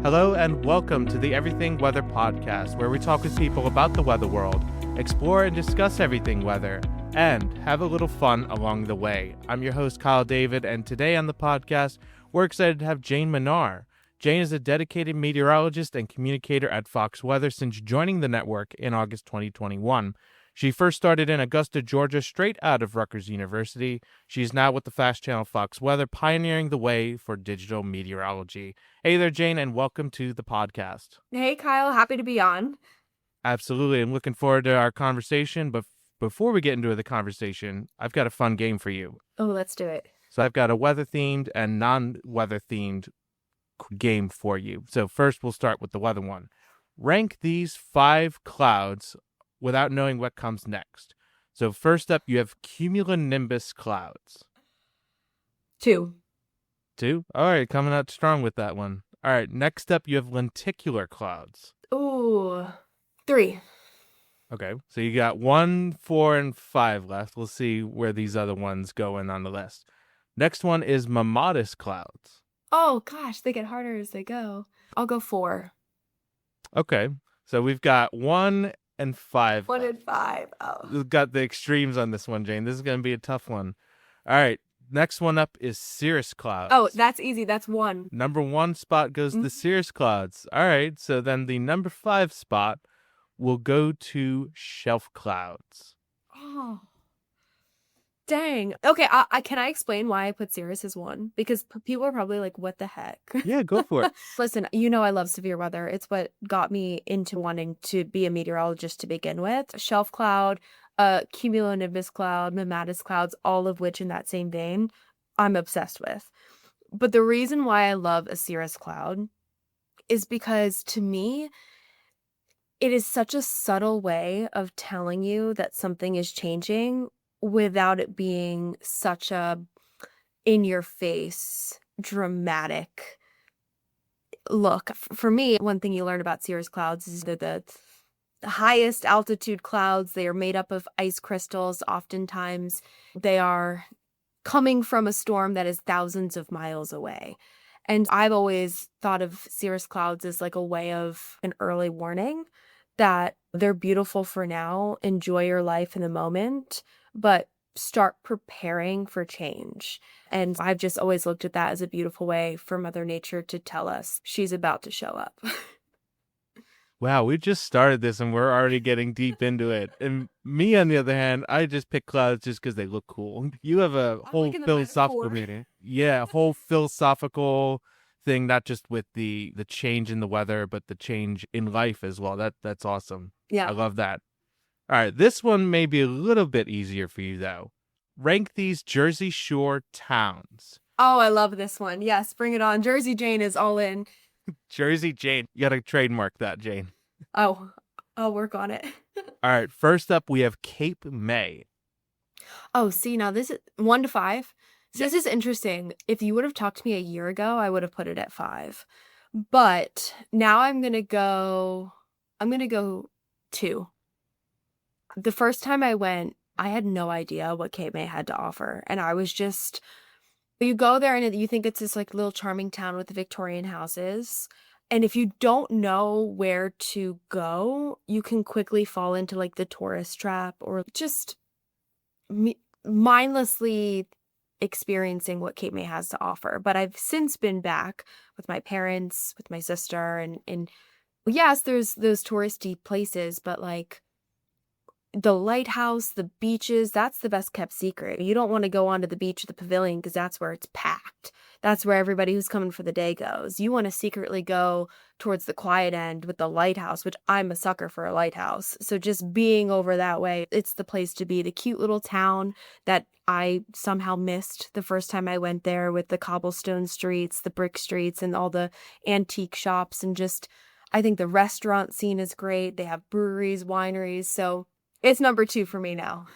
Hello and welcome to the Everything Weather Podcast, where we talk with people about the weather world, explore and discuss everything weather, and have a little fun along the way. I'm your host, Kyle David, and today on the podcast, we're excited to have Jane Minar. Jane is a dedicated meteorologist and communicator at Fox Weather since joining the network in August 2021. She first started in Augusta, Georgia, straight out of Rutgers University. She's now with the Fast Channel Fox Weather, pioneering the way for digital meteorology. Hey there, Jane, and welcome to the podcast. Hey, Kyle. Happy to be on. Absolutely. I'm looking forward to our conversation, but before we get into the conversation, I've got a fun game for you. Oh, let's do it. So I've got a weather-themed and non-weather-themed game for you. So first, we'll start with the weather one. Rank these 5 clouds without knowing what comes next. So first up, you have cumulonimbus clouds. 2. 2? All right, coming out strong with that one. All right, next up, you have lenticular clouds. Ooh, 3. Okay, so you got 1, 4, and 5 left. We'll see where these other ones go in on the list. Next one is mammatus clouds. Oh, gosh, they get harder as they go. I'll go 4. Okay, so we've got 1 and 5. 1 and 5. Oh. We've got the extremes on this one, Jane. This is going to be a tough one. All right, next one up is cirrus clouds. Oh, that's easy. That's 1. Number 1 spot goes to cirrus clouds. All right, so then the number 5 spot will go to shelf clouds. Oh, dang. Okay, can I explain why I put cirrus as 1? Because people are probably like, what the heck? Yeah, go for it. Listen, you know I love severe weather. It's what got me into wanting to be a meteorologist to begin with. Shelf cloud, cumulonimbus cloud, mammatus clouds, all of which in that same vein, I'm obsessed with. But the reason why I love a cirrus cloud is because to me, it is such a subtle way of telling you that something is changing without it being such a in-your-face, dramatic look. For me, one thing you learn about cirrus clouds is they're the highest altitude clouds. They are made up of ice crystals. Oftentimes, they are coming from a storm that is thousands of miles away. And I've always thought of cirrus clouds as like a way of an early warning that they're beautiful for now. Enjoy your life in the moment, but start preparing for change. And I've just always looked at that as a beautiful way for Mother Nature to tell us she's about to show up. Wow, we just started this and we're already getting deep into it. And me, on the other hand, I just pick clouds just because they look cool. You have a whole philosophical meaning. Yeah, a whole philosophical thing, not just with the change in the weather, but the change in life as well. That's awesome. Yeah. I love that. All right, this one may be a little bit easier for you, though. Rank these Jersey Shore towns. Oh, I love this one. Yes, bring it on. Jersey Jane is all in. Jersey Jane. You got to trademark that, Jane. Oh, I'll work on it. All right, first up, we have Cape May. Oh, see, now this is 1 to 5. So This is interesting. If you would have talked to me a year ago, I would have put it at 5. But now I'm going to go 2. The first time I went, I had no idea what Cape May had to offer. And I was just, you go there and you think it's this like little charming town with the Victorian houses. And if you don't know where to go, you can quickly fall into like the tourist trap or just mindlessly experiencing what Cape May has to offer. But I've since been back with my parents, with my sister, and yes, there's those touristy places, but like the lighthouse, the beaches, that's the best kept secret. You don't want to go onto the beach or the pavilion because that's where it's packed. That's where everybody who's coming for the day goes. You want to secretly go towards the quiet end with the lighthouse, which I'm a sucker for a lighthouse. So just being over that way, it's the place to be. The cute little town that I somehow missed the first time I went there with the cobblestone streets, the brick streets, and all the antique shops. And just, I think the restaurant scene is great. They have breweries, wineries. So it's number 2 for me now.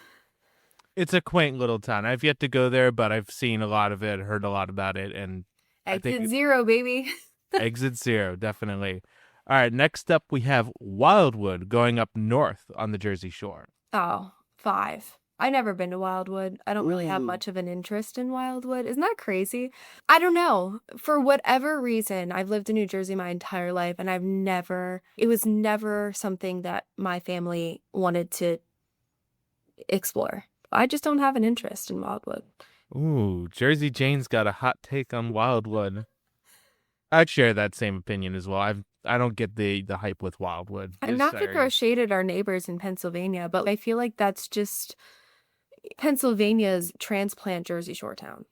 It's a quaint little town. I've yet to go there, but I've seen a lot of it, heard a lot about it, and Exit 0, baby. Exit 0, definitely. All right, next up we have Wildwood going up north on the Jersey Shore. Oh, 5. I never been to Wildwood. I don't really have Ooh. much of an interest in Wildwood. Isn't that crazy? I don't know. For whatever reason, I've lived in New Jersey my entire life, and it was never something that my family wanted to explore. I just don't have an interest in Wildwood. Ooh, Jersey Jane's got a hot take on Wildwood. I'd share that same opinion as well. I don't get the hype with Wildwood. And not to throw shade at our neighbors in Pennsylvania, but I feel like that's just Pennsylvania's transplant Jersey Shore town.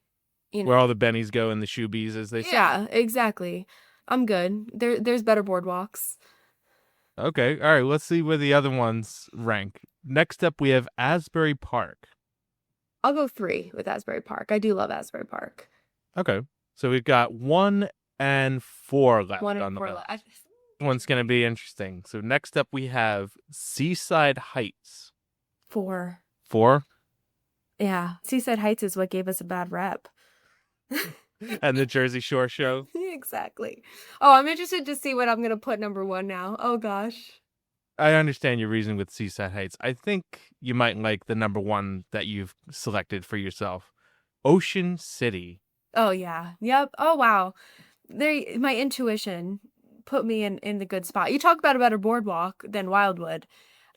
Where all the bennies go and the shoebies, as they say. Yeah, exactly. I'm good. There's better boardwalks. Okay, all right. Let's see where the other ones rank. Next up, we have Asbury Park. I'll go 3 with Asbury Park. I do love Asbury Park. Okay, so we've got 1 and 4 left 1 on and the 4 list. left. One's gonna be interesting. So next up, we have Seaside Heights. 4. 4. Yeah, Seaside Heights is what gave us a bad rep. And the Jersey Shore show. Exactly. Oh, I'm interested to see what I'm gonna put number 1 now. Oh gosh. I understand your reasoning with Seaside Heights. I think you might like the number 1 that you've selected for yourself. Ocean City. Oh yeah. Yep. Oh wow. My intuition put me in the good spot. You talk about a better boardwalk than Wildwood.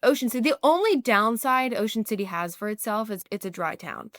Ocean City. The only downside Ocean City has for itself is it's a dry town.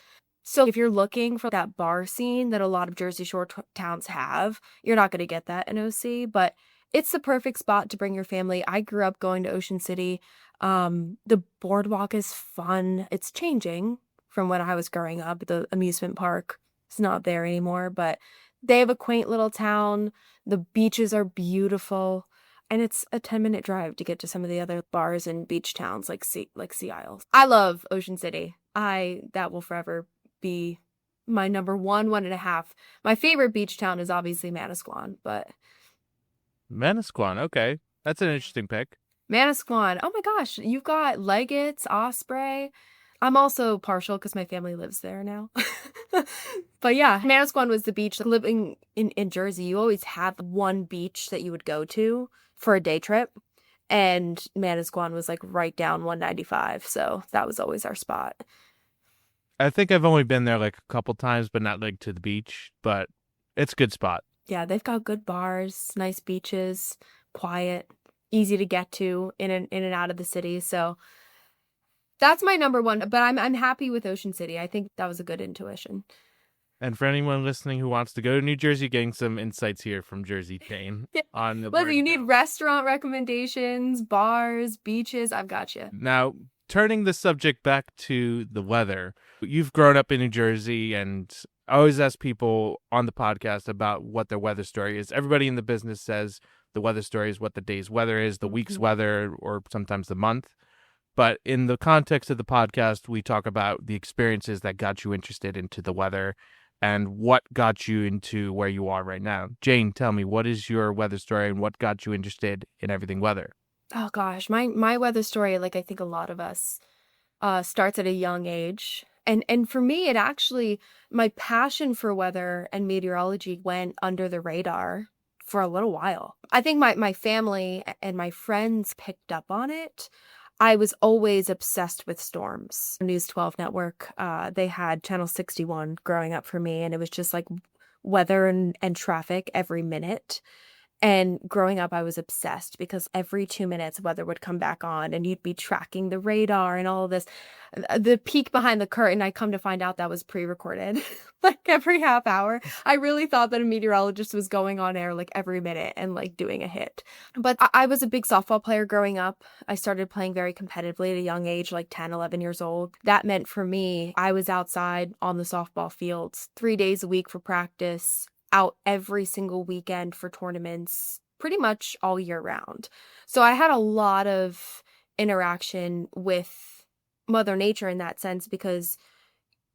So if you're looking for that bar scene that a lot of Jersey Shore towns have, you're not going to get that in OC, but it's the perfect spot to bring your family. I grew up going to Ocean City. The boardwalk is fun. It's changing from when I was growing up. The amusement park is not there anymore, but they have a quaint little town. The beaches are beautiful. And it's a 10-minute drive to get to some of the other bars and beach towns like Sea Isles. I love Ocean City. That will forever be my number 1, 1.5. My favorite beach town is obviously Manasquan, but Manasquan, okay. That's an interesting pick. Manasquan, oh my gosh, you've got Leggett's, Osprey. I'm also partial because my family lives there now. But yeah, Manasquan was the beach. Living in Jersey, you always have one beach that you would go to for a day trip. And Manasquan was like right down 195. So that was always our spot. I think I've only been there like a couple times, but not like to the beach, but it's a good spot. Yeah, they've got good bars, nice beaches, quiet, easy to get to in and out of the city. So that's my number 1, but I'm happy with Ocean City. I think that was a good intuition. And for anyone listening who wants to go to New Jersey, getting some insights here from Jersey Jane on the Whether you need restaurant recommendations, bars, beaches, I've got you. Now, turning the subject back to the weather, you've grown up in New Jersey, and I always ask people on the podcast about what their weather story is. Everybody in the business says the weather story is what the day's weather is, the week's weather, or sometimes the month. But in the context of the podcast, we talk about the experiences that got you interested into the weather and what got you into where you are right now. Jane, tell me, what is your weather story and what got you interested in everything weather? Oh gosh, my weather story, like I think a lot of us, starts at a young age. And for me, it actually, my passion for weather and meteorology went under the radar for a little while. I think my family and my friends picked up on it. I was always obsessed with storms. News 12 network, they had Channel 61 growing up for me, and it was just like weather and traffic every minute. And growing up, I was obsessed because every 2 minutes, weather would come back on and you'd be tracking the radar and all of this. The peek behind the curtain, I come to find out that was pre-recorded. Like every half hour. I really thought that a meteorologist was going on air like every minute and like doing a hit. But I was a big softball player growing up. I started playing very competitively at a young age, like 10, 11 years old. That meant for me, I was outside on the softball fields 3 days a week for practice, out every single weekend for tournaments, pretty much all year round. So I had a lot of interaction with Mother Nature in that sense because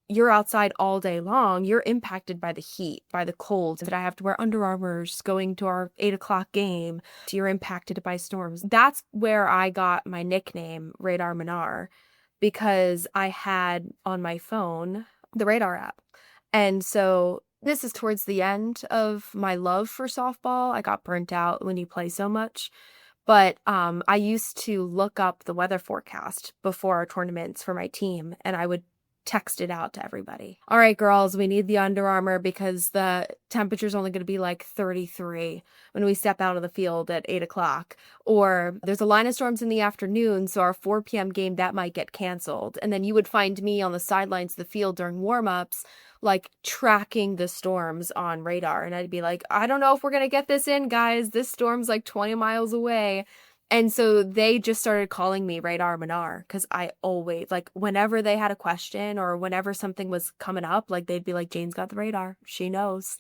you're outside all day long. You're impacted by the heat, by the cold. That I have to wear Under Armours going to our 8 o'clock game. You're impacted by storms. That's where I got my nickname, Radar Minar, because I had on my phone the radar app. And so this is towards the end of my love for softball. I got burnt out when you play so much. But I used to look up the weather forecast before our tournaments for my team, and I would texted out to everybody. All right, girls, we need the Under Armour because the temperature's only going to be like 33 when we step out of the field at 8 o'clock. Or there's a line of storms in the afternoon, so our 4 p.m. game, that might get canceled. And then you would find me on the sidelines of the field during warm-ups, like tracking the storms on radar. And I'd be like, I don't know if we're going to get this in, guys. This storm's like 20 miles away. And so they just started calling me Radar Minar because I always, like, whenever they had a question or whenever something was coming up, like, they'd be like, Jane's got the radar. She knows.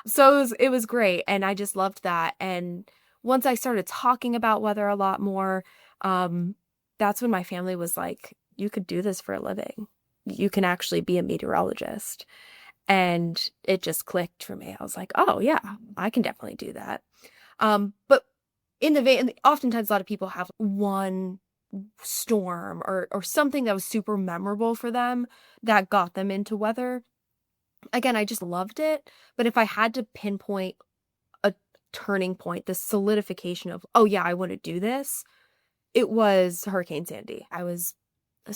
So it was great. And I just loved that. And once I started talking about weather a lot more, that's when my family was like, you could do this for a living. You can actually be a meteorologist. And it just clicked for me. I was like, oh, yeah, I can definitely do that. But oftentimes a lot of people have one storm or something that was super memorable for them that got them into weather. Again, I just loved it. But if I had to pinpoint a turning point, the solidification of, oh yeah, I want to do this, it was Hurricane Sandy. I was a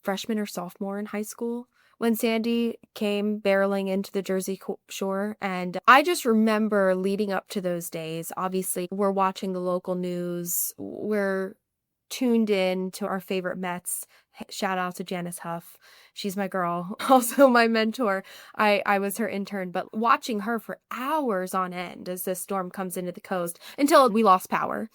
freshman or sophomore in high school when Sandy came barreling into the Jersey Shore. And I just remember leading up to those days, obviously, we're watching the local news. We're tuned in to our favorite Mets. Shout out to Janice Huff. She's my girl, also my mentor. I was her intern, but watching her for hours on end as this storm comes into the coast until we lost power.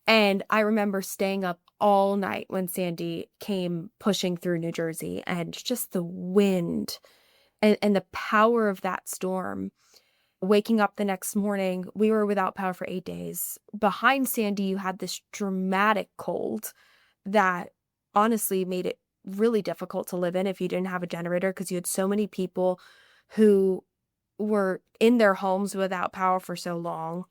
And I remember staying up all night when Sandy came pushing through New Jersey, and just the wind and the power of that storm. Waking up the next morning, we were without power for 8 days. Behind Sandy, you had this dramatic cold that honestly made it really difficult to live in if you didn't have a generator, because you had so many people who were in their homes without power for so long.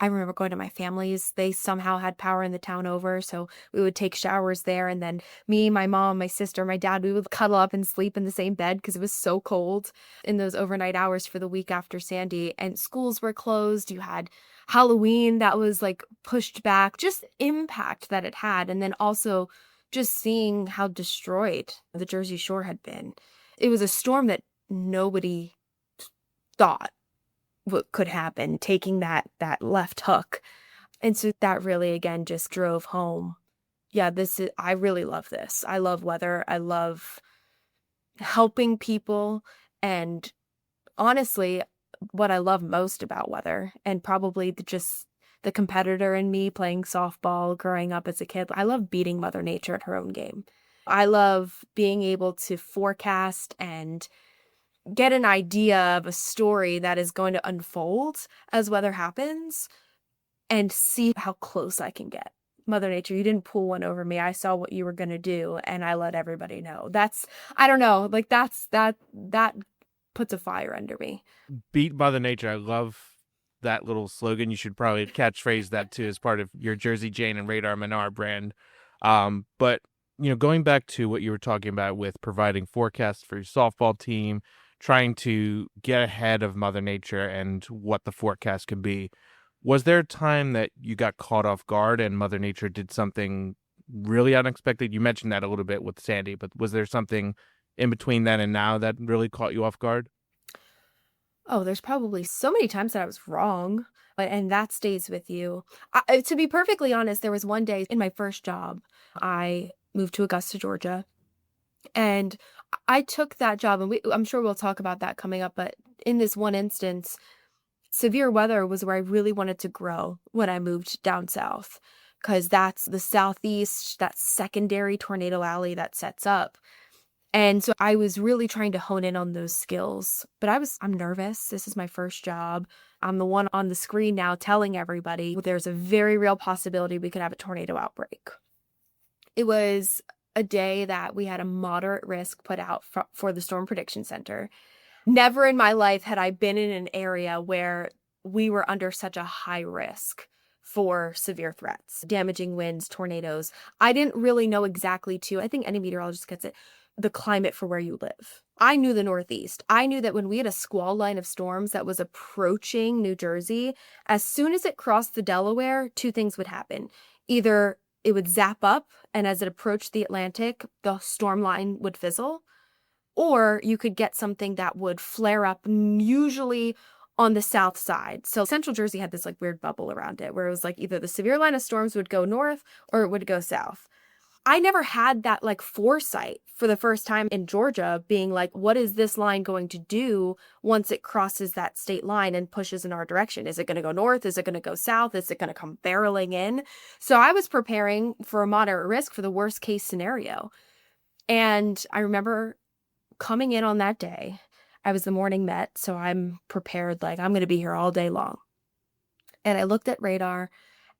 I remember going to my family's. They somehow had power in the town over, so we would take showers there. And then me, my mom, my sister, my dad, we would cuddle up and sleep in the same bed because it was so cold in those overnight hours for the week after Sandy. And schools were closed. You had Halloween that was like pushed back, just impact that it had. And then also just seeing how destroyed the Jersey Shore had been. It was a storm that nobody thought what could happen, taking that left hook. And so that really, again, just drove home. Yeah, I really love this. I love weather. I love helping people. And honestly, what I love most about weather, and probably just the competitor in me playing softball growing up as a kid, I love beating Mother Nature at her own game. I love being able to forecast and get an idea of a story that is going to unfold as weather happens and see how close I can get. Mother Nature, you didn't pull one over me. I saw what you were going to do and I let everybody know. I don't know, like that puts a fire under me. Beat Mother Nature. I love that little slogan. You should probably catchphrase that too as part of your Jersey Jane and Radar Minar brand. But going back to what you were talking about with providing forecasts for your softball team, trying to get ahead of Mother Nature and what the forecast could be. Was there a time that you got caught off guard and Mother Nature did something really unexpected? You mentioned that a little bit with Sandy, but was there something in between then and now that really caught you off guard? Oh, there's probably so many times that I was wrong, and that stays with you. To be perfectly honest, there was one day in my first job, I moved to Augusta, Georgia, and I took that job, and I'm sure we'll talk about that coming up, but in this one instance, severe weather was where I really wanted to grow when I moved down south, because that's the southeast, that secondary tornado alley that sets up. And so I was really trying to hone in on those skills, but I'm nervous. This is my first job. I'm the one on the screen now telling everybody there's a very real possibility we could have a tornado outbreak. It was a day that we had a moderate risk put out for the Storm Prediction Center. Never in my life had I been in an area where we were under such a high risk for severe threats, damaging winds, tornadoes. I didn't really know exactly I think any meteorologist gets it, the climate for where you live. I knew the Northeast. I knew that when we had a squall line of storms that was approaching New Jersey, as soon as it crossed the Delaware, two things would happen. Either it would zap up, and as it approached the Atlantic, the storm line would fizzle, Or you could get something that would flare up usually on the south side. So Central Jersey had this like weird bubble around it where it was like either the severe line of storms would go north or it would go south. I never had that like foresight for the first time in Georgia being like, what is this line going to do once it crosses that state line and pushes in our direction? Is it going to go north? Is it going to go south? Is it going to come barreling in? So I was preparing for a moderate risk for the worst case scenario. And I remember coming in on that day. I was the morning Met, so I'm prepared, like I'm going to be here all day long. And I looked at radar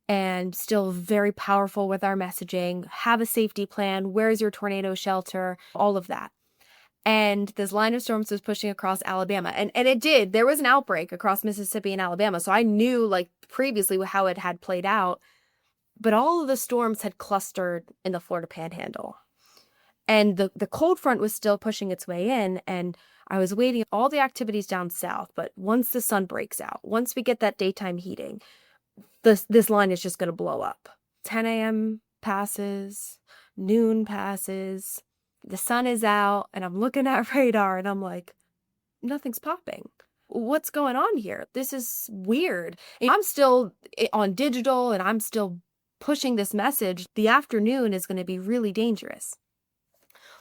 and still very powerful with our messaging, have a safety plan, where's your tornado shelter, all of that. And this line of storms was pushing across Alabama. And it did. There was an outbreak across Mississippi and Alabama. So I knew like previously how it had played out. But all of the storms had clustered in the Florida Panhandle. And the cold front was still pushing its way in, and I was waiting all the activities down south. But once the sun breaks out, once we get that daytime heating, this line is just going to blow up. 10 a.m. passes, noon passes, the sun is out, and I'm looking at radar, and I'm like, nothing's popping. What's going on here? This is weird. And I'm still on digital, and I'm still pushing this message. The afternoon is going to be really dangerous.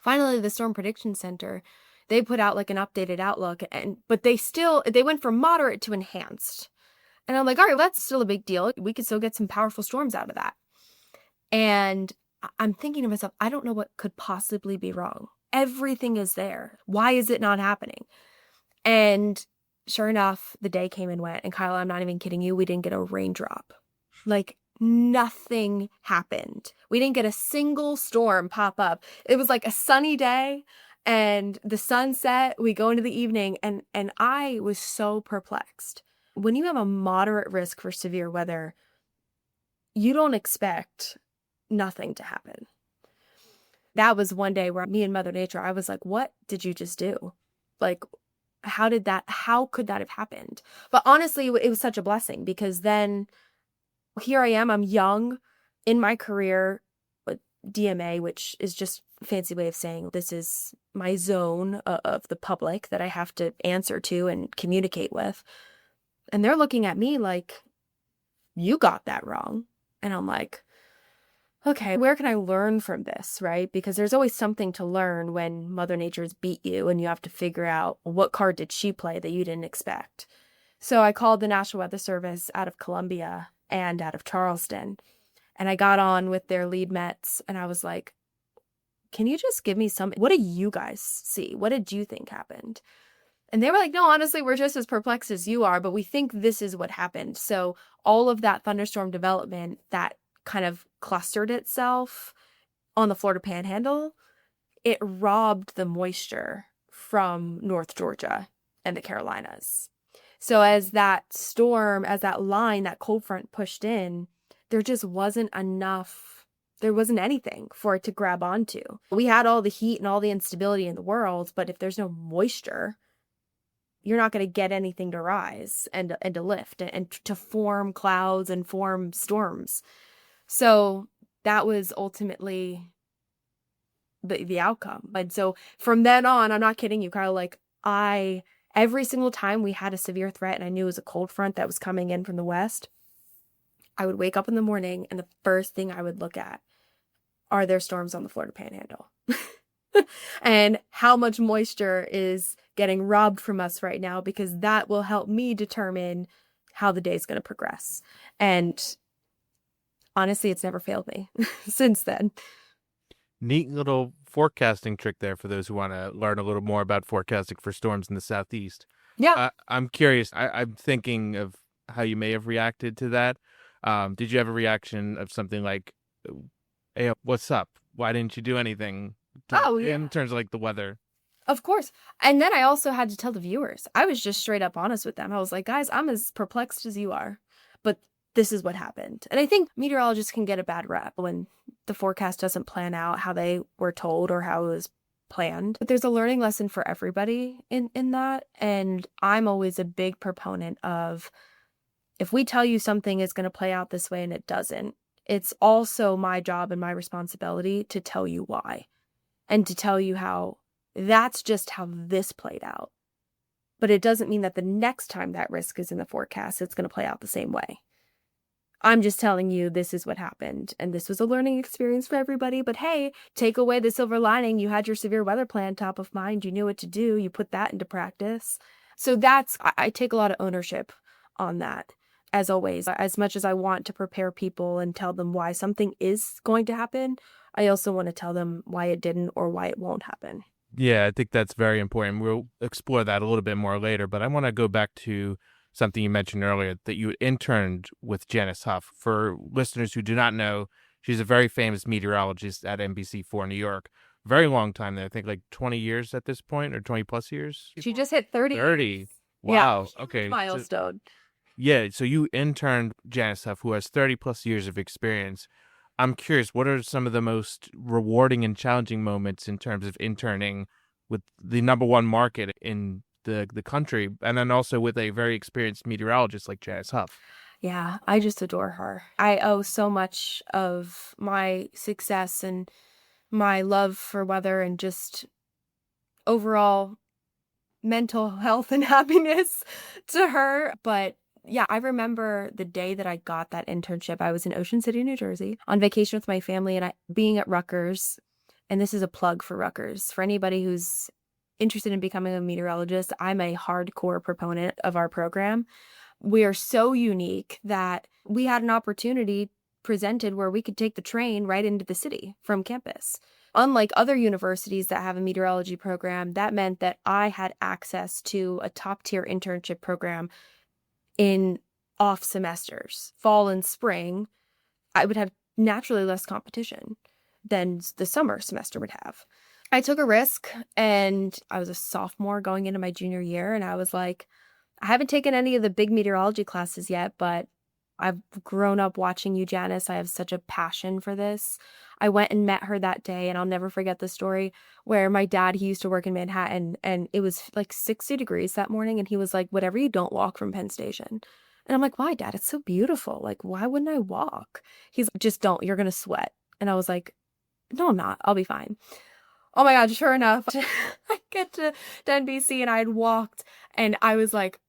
Finally, the Storm Prediction Center, they put out like an updated outlook, but they went from moderate to enhanced. And I'm like, all right, that's still a big deal. We could still get some powerful storms out of that. And I'm thinking to myself, I don't know what could possibly be wrong. Everything is there. Why is it not happening? And sure enough, the day came and went. And Kyle, I'm not even kidding you, we didn't get a raindrop. Like, nothing happened. We didn't get a single storm pop up. It was like a sunny day and the sun set, we go into the evening, and I was so perplexed. When you have a moderate risk for severe weather, you don't expect nothing to happen. That was one day where me and Mother Nature, I was like, what did you just do? Like, how could that have happened? But honestly, it was such a blessing because then here I am, I'm young in my career with DMA, which is just a fancy way of saying this is my zone of the public that I have to answer to and communicate with. And they're looking at me like, you got that wrong. And I'm like, okay, where can I learn from this, right? Because there's always something to learn when Mother Nature's beat you and you have to figure out what card did she play that you didn't expect. So I called the National Weather Service out of Columbia and out of Charleston. And I got on with their lead Mets and I was like, can you just give me what did you guys see? What did you think happened? And they were like, no, honestly, we're just as perplexed as you are, but we think this is what happened. So all of that thunderstorm development that kind of clustered itself on the Florida Panhandle, it robbed the moisture from North Georgia and the Carolinas. So as that storm, as that line, that cold front pushed in, there just wasn't enough. There wasn't anything for it to grab onto. We had all the heat and all the instability in the world, but if there's no moisture, you're not going to get anything to rise and to lift and to form clouds and form storms. So that was ultimately the outcome. And so from then on, I'm not kidding you, Kyle, like every single time we had a severe threat and I knew it was a cold front that was coming in from the west, I would wake up in the morning and the first thing I would look at, are there storms on the Florida Panhandle? And how much moisture is getting robbed from us right now, because that will help me determine how the day is going to progress. And honestly, it's never failed me since then. Neat little forecasting trick there for those who want to learn a little more about forecasting for storms in the Southeast. Yeah. I'm curious. I'm thinking of how you may have reacted to that. Did you have a reaction of something like, hey, what's up? Why didn't you do anything? In terms of like the weather. Of course. And then I also had to tell the viewers. I was just straight up honest with them. I was like, guys, I'm as perplexed as you are, but this is what happened. And I think meteorologists can get a bad rep when the forecast doesn't plan out how they were told or how it was planned. But there's a learning lesson for everybody in that. And I'm always a big proponent of, if we tell you something is going to play out this way and it doesn't, it's also my job and my responsibility to tell you why. And to tell you how That's just how this played out. But it doesn't mean that the next time that risk is in the forecast, it's going to play out the same way. I'm just telling you this is what happened. And this was a learning experience for everybody. But hey, take away the silver lining. You had your severe weather plan top of mind. You knew what to do. You put that into practice. So I take a lot of ownership on that. As always, as much as I want to prepare people and tell them why something is going to happen, I also want to tell them why it didn't or why it won't happen. Yeah, I think that's very important. We'll explore that a little bit more later, but I want to go back to something you mentioned earlier, that you interned with Janice Huff. For listeners who do not know, she's a very famous meteorologist at NBC4 New York. Very long time there. I think like 20 years at this point, or 20 plus years. She just hit 30. 30. Wow. Yeah, Okay. milestone. Yeah, so you interned Janice Huff, who has 30 plus years of experience. I'm curious, what are some of the most rewarding and challenging moments in terms of interning with the number one market in the country, and then also with a very experienced meteorologist like Janice Huff? Yeah, I just adore her. I owe so much of my success and my love for weather and just overall mental health and happiness to her. But yeah, I remember the day that I got that internship. I was in Ocean City, New Jersey, on vacation with my family, and being at Rutgers. And this is a plug for Rutgers. For anybody who's interested in becoming a meteorologist, I'm a hardcore proponent of our program. We are so unique that we had an opportunity presented where we could take the train right into the city from campus. Unlike other universities that have a meteorology program, that meant that I had access to a top-tier internship program in off semesters. Fall and spring, I would have naturally less competition than the summer semester would have. I took a risk, and I was a sophomore going into my junior year, and I was like, I haven't taken any of the big meteorology classes yet, but I've grown up watching you, Janice. I have such a passion for this. I went and met her that day, and I'll never forget the story where my dad, he used to work in Manhattan, and it was like 60 degrees that morning, and he was like, whatever you don't walk from Penn Station. And I'm like, why, Dad? It's so beautiful. Like, why wouldn't I walk? He's like, just don't. You're going to sweat. And I was like, no, I'm not. I'll be fine. Oh my God, sure enough, I get to NBC, and I had walked, and I was like,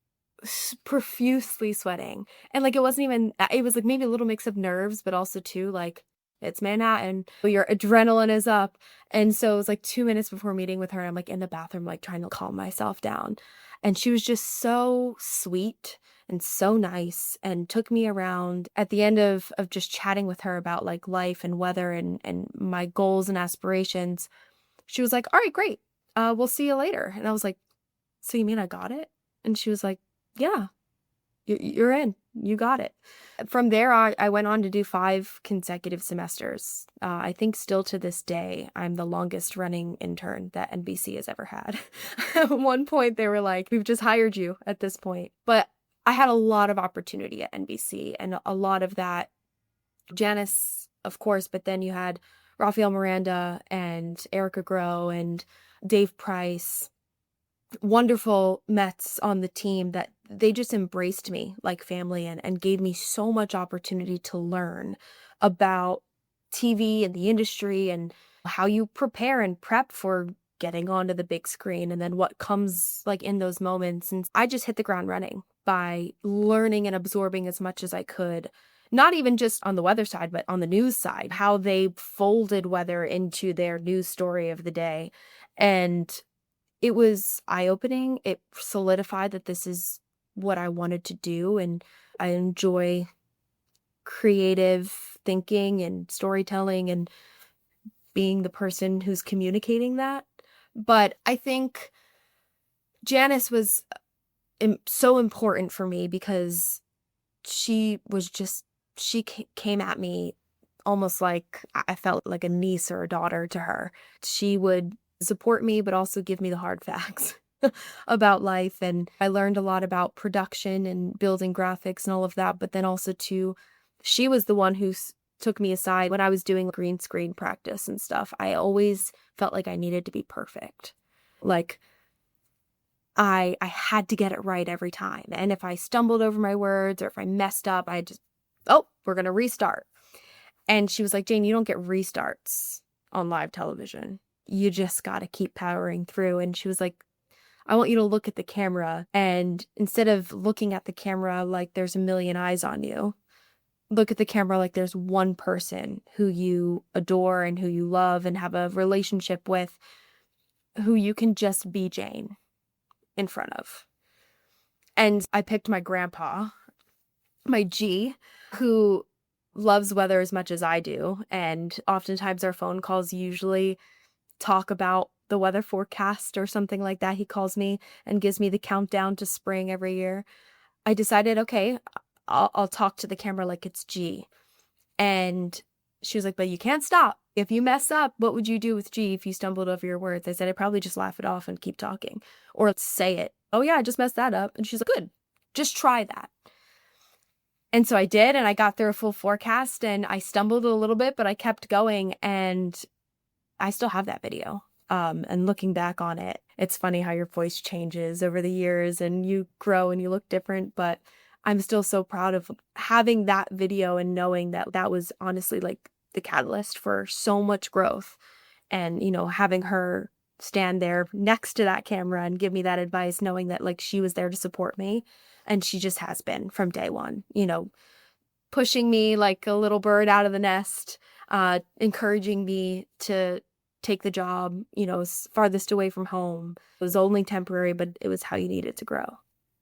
profusely sweating. And like, it was like maybe a little mix of nerves, but also too, like, it's Manhattan, your adrenaline is up. And so it was like 2 minutes before meeting with her, I'm like in the bathroom, like trying to calm myself down. And she was just so sweet and so nice, and took me around at the end of just chatting with her about like life and weather and my goals and aspirations. She was like, all right, great. We'll see you later. And I was like, so you mean I got it? And she was like, yeah, you're in. You got it. From there, I went on to do 5 consecutive semesters. I think still to this day, I'm the longest running intern that NBC has ever had. At one point, they were like, we've just hired you at this point. But I had a lot of opportunity at NBC, and a lot of that, Janice, of course, but then you had Rafael Miranda and Erica Groh and Dave Price, wonderful Mets on the team that they just embraced me like family and gave me so much opportunity to learn about TV and the industry and how you prepare and prep for getting onto the big screen, and then what comes like in those moments. And I just hit the ground running by learning and absorbing as much as I could. Not even just on the weather side, but on the news side, how they folded weather into their news story of the day. And it was eye-opening. It solidified that this is what I wanted to do. And I enjoy creative thinking and storytelling and being the person who's communicating that. But I think Janice was so important for me because she came at me almost like I felt like a niece or a daughter to her. She would support me, but also give me the hard facts about life. And I learned a lot about production and building graphics and all of that. But then also too, she was the one who took me aside when I was doing green screen practice and stuff. I always felt like I needed to be perfect. Like I had to get it right every time. And if I stumbled over my words or if I messed up, we're going to restart. And she was like, Jane, you don't get restarts on live television. you just got to keep powering through. And she was like, I want you to look at the camera, and instead of looking at the camera like there's a million eyes on you, look at the camera like there's one person who you adore and who you love and have a relationship with, who you can just be Jane in front of. And I picked my grandpa, my G, who loves weather as much as I do. And oftentimes our phone calls usually talk about the weather forecast or something like that. He calls me and gives me the countdown to spring every year. I decided, okay, I'll talk to the camera like it's G. And she was like, but you can't stop. If you mess up, what would you do with G if you stumbled over your words? I said, I'd probably just laugh it off and keep talking, or say it. Oh yeah, I just messed that up. And she's like, good, just try that. And so I did, and I got through a full forecast, and I stumbled a little bit, but I kept going, and I still have that video. And looking back on it, it's funny how your voice changes over the years and you grow and you look different, but I'm still so proud of having that video and knowing that that was honestly like the catalyst for so much growth. And, you know, having her stand there next to that camera and give me that advice, knowing that like she was there to support me. And she just has been from day one, you know, pushing me like a little bird out of the nest, encouraging me to take the job, you know, farthest away from home. It was only temporary, but it was how you needed to grow.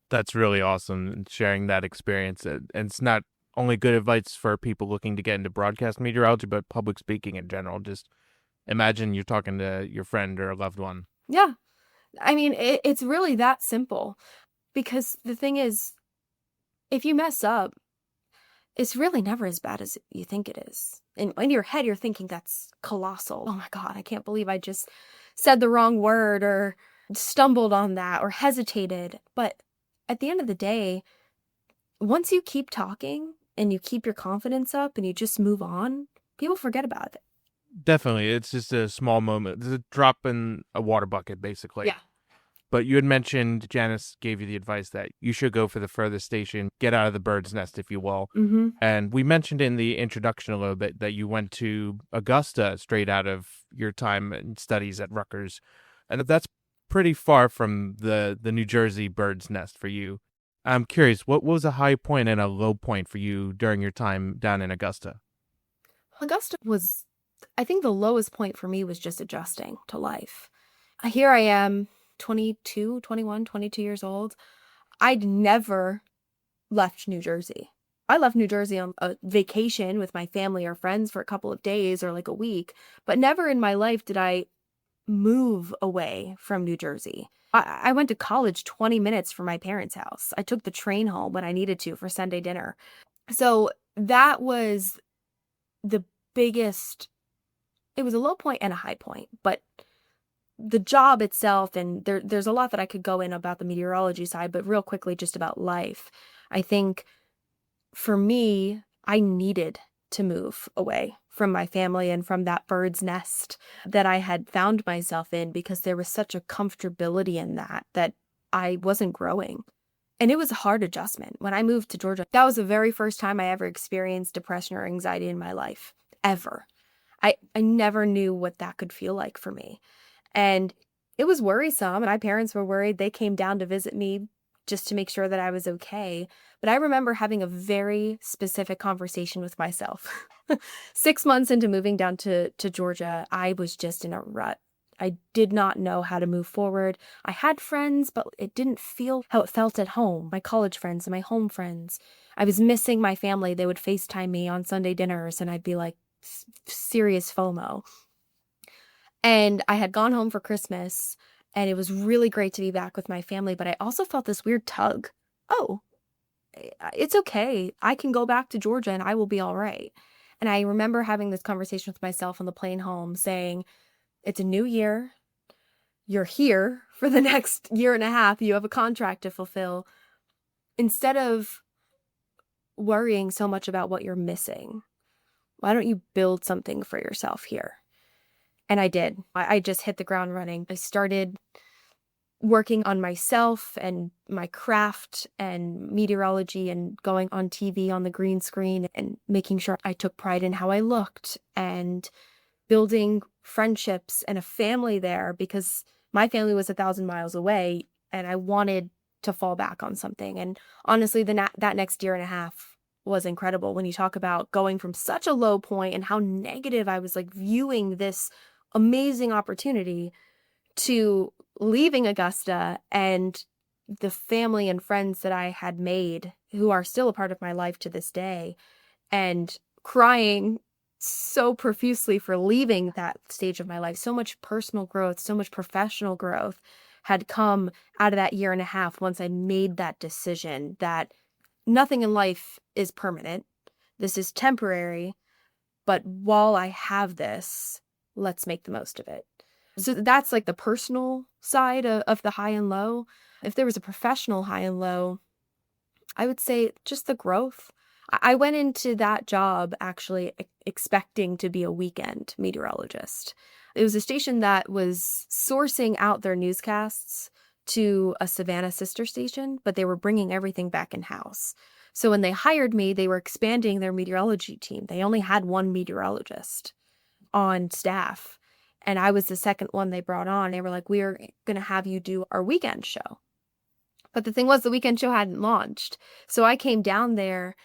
That's really awesome, sharing that experience. And it's not only good advice for people looking to get into broadcast meteorology, but public speaking in general. Just imagine you're talking to your friend or a loved one. Yeah. I mean, it's really that simple, because the thing is, if you mess up, it's really never as bad as you think it is. And in your head, you're thinking that's colossal. Oh my God, I can't believe I just said the wrong word or stumbled on that or hesitated. But at the end of the day, once you keep talking and you keep your confidence up and you just move on, people forget about it. Definitely. It's just a small moment. It's a drop in a water bucket, basically. Yeah. But you had mentioned, Janice gave you the advice that you should go for the furthest station, get out of the bird's nest, if you will. Mm-hmm. And we mentioned in the introduction a little bit that you went to Augusta straight out of your time and studies at Rutgers. And that's pretty far from the New Jersey bird's nest for you. I'm curious, what was a high point and a low point for you during your time down in Augusta? Augusta was, I think the lowest point for me was just adjusting to life. Here I am, 22 years old. I'd never left New Jersey. I left New Jersey on a vacation with my family or friends for a couple of days or like a week, but never in my life did I move away from New Jersey. I went to college 20 minutes from my parents' house. I took the train home when I needed to for Sunday dinner. So that was the biggest, it was a low point and a high point, but the job itself, and there's a lot that I could go in about the meteorology side, but real quickly, just about life. I think for me, I needed to move away from my family and from that bird's nest that I had found myself in, because there was such a comfortability in that I wasn't growing. And it was a hard adjustment. When I moved to Georgia, that was the very first time I ever experienced depression or anxiety in my life, ever. I never knew what that could feel like for me. And it was worrisome. My parents were worried. They came down to visit me just to make sure that I was okay. But I remember having a very specific conversation with myself. 6 months into moving down to Georgia, I was just in a rut. I did not know how to move forward. I had friends, but it didn't feel how it felt at home. My college friends and my home friends. I was missing my family. They would FaceTime me on Sunday dinners, and I'd be like, serious FOMO. And I had gone home for Christmas, and it was really great to be back with my family, but I also felt this weird tug. Oh, it's okay. I can go back to Georgia and I will be all right. And I remember having this conversation with myself on the plane home saying, it's a new year. You're here for the next year and a half. You have a contract to fulfill. Instead of worrying so much about what you're missing, why don't you build something for yourself here? And I did. I just hit the ground running. I started working on myself and my craft and meteorology and going on TV on the green screen and making sure I took pride in how I looked and building friendships and a family there because my family was 1,000 miles away and I wanted to fall back on something. And honestly, that next year and a half was incredible when you talk about going from such a low point and how negative I was like viewing this amazing opportunity to leaving Augusta and the family and friends that I had made who are still a part of my life to this day, and crying so profusely for leaving that stage of my life. So much personal growth, so much professional growth had come out of that year and a half once I made that decision that nothing in life is permanent. This is temporary, but while I have this, let's make the most of it. So that's like the personal side of the high and low. If there was a professional high and low, I would say just the growth. I went into that job actually expecting to be a weekend meteorologist. It was a station that was sourcing out their newscasts to a Savannah sister station, but they were bringing everything back in-house. So when they hired me, they were expanding their meteorology team. They only had one meteorologist on staff, and I was the second one they brought on. They were like, we're going to have you do our weekend show. But the thing was, the weekend show hadn't launched. So I came down there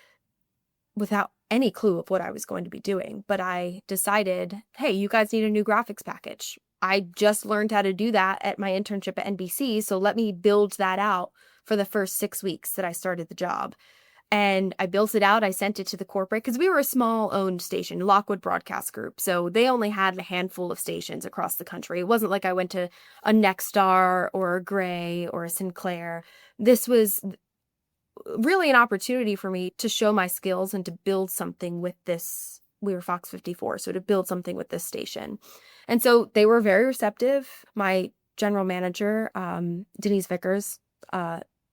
without any clue of what I was going to be doing. But I decided, hey, you guys need a new graphics package. I just learned how to do that at my internship at NBC. So let me build that out for the first 6 weeks that I started the job. And I built it out. I sent it to the corporate because we were a small owned station, Lockwood Broadcast Group. So they only had a handful of stations across the country. It wasn't like I went to a Nexstar or a Gray or a Sinclair. This was really an opportunity for me to show my skills and to build something with this. We were Fox 54, so to build something with this station. And so they were very receptive. My general manager, Denise Vickers,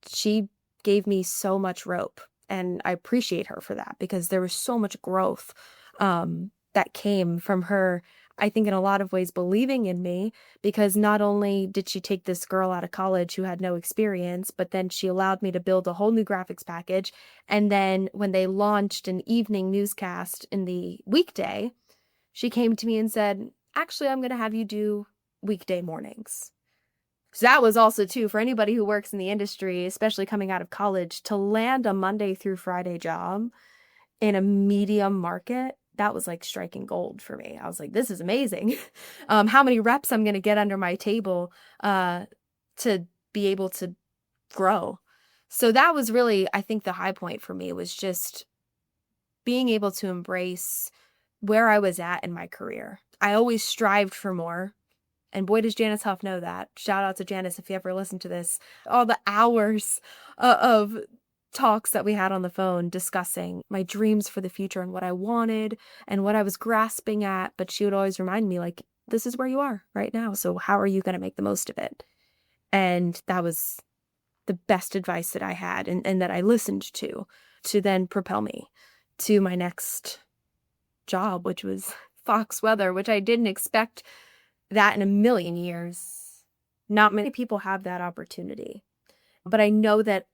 she gave me so much rope. And I appreciate her for that because there was so much growth that came from her, I think in a lot of ways, believing in me, because not only did she take this girl out of college who had no experience, but then she allowed me to build a whole new graphics package. And then when they launched an evening newscast in the weekday, she came to me and said, actually, I'm going to have you do weekday mornings. So that was also, too, for anybody who works in the industry, especially coming out of college, to land a Monday through Friday job in a medium market, that was like striking gold for me. I was like, this is amazing. How many reps I'm going to get under my table to be able to grow. So that was really, I think, the high point for me was just being able to embrace where I was at in my career. I always strived for more. And boy, does Janice Huff know that. Shout out to Janice if you ever listen to this. All the hours of talks that we had on the phone discussing my dreams for the future and what I wanted and what I was grasping at. But she would always remind me, like, this is where you are right now. So how are you going to make the most of it? And that was the best advice that I had and that I listened to then propel me to my next job, which was Fox Weather, which I didn't expect that in a million years. Not many people have that opportunity. But I know that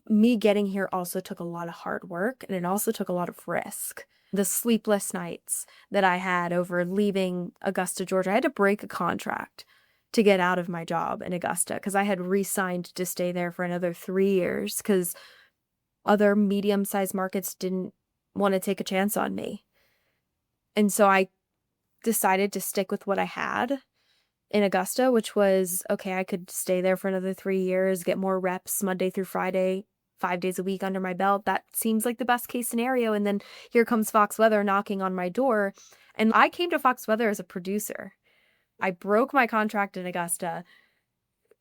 me getting here also took a lot of hard work, and it also took a lot of risk. The sleepless nights that I had over leaving Augusta, Georgia. I had to break a contract to get out of my job in Augusta because I had re-signed to stay there for another 3 years because other medium-sized markets didn't want to take a chance on me. And so I decided to stick with what I had in Augusta, which was, okay, I could stay there for another 3 years, get more reps Monday through Friday, 5 days a week under my belt. That seems like the best case scenario. And then here comes Fox Weather knocking on my door. And I came to Fox Weather as a producer. I broke my contract in Augusta,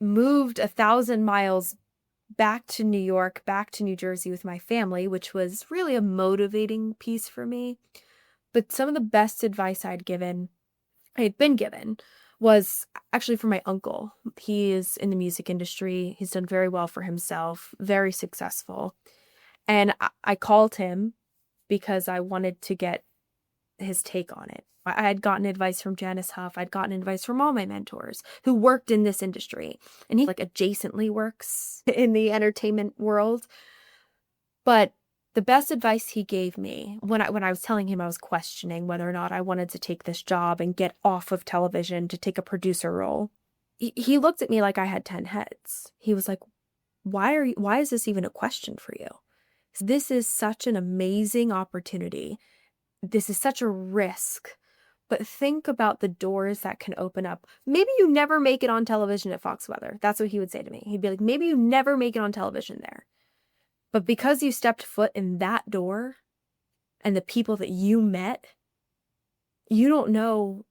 moved 1,000 miles back to New York, back to New Jersey with my family, which was really a motivating piece for me. But some of the best advice I had been given, was actually from my uncle. He is in the music industry. He's done very well for himself, very successful. And I called him because I wanted to get his take on it. I had gotten advice from Janice Huff. I'd gotten advice from all my mentors who worked in this industry. And he like adjacently works in the entertainment world. But The best advice he gave me when I was telling him I was questioning whether or not I wanted to take this job and get off of television to take a producer role, he looked at me like I had 10 heads. He was like, why is this even a question for you? This is such an amazing opportunity. This is such a risk. But think about the doors that can open up. Maybe you never make it on television at Fox Weather. That's what he would say to me. He'd be like, maybe you never make it on television there. But because you stepped foot in that door and the people that you met, you don't know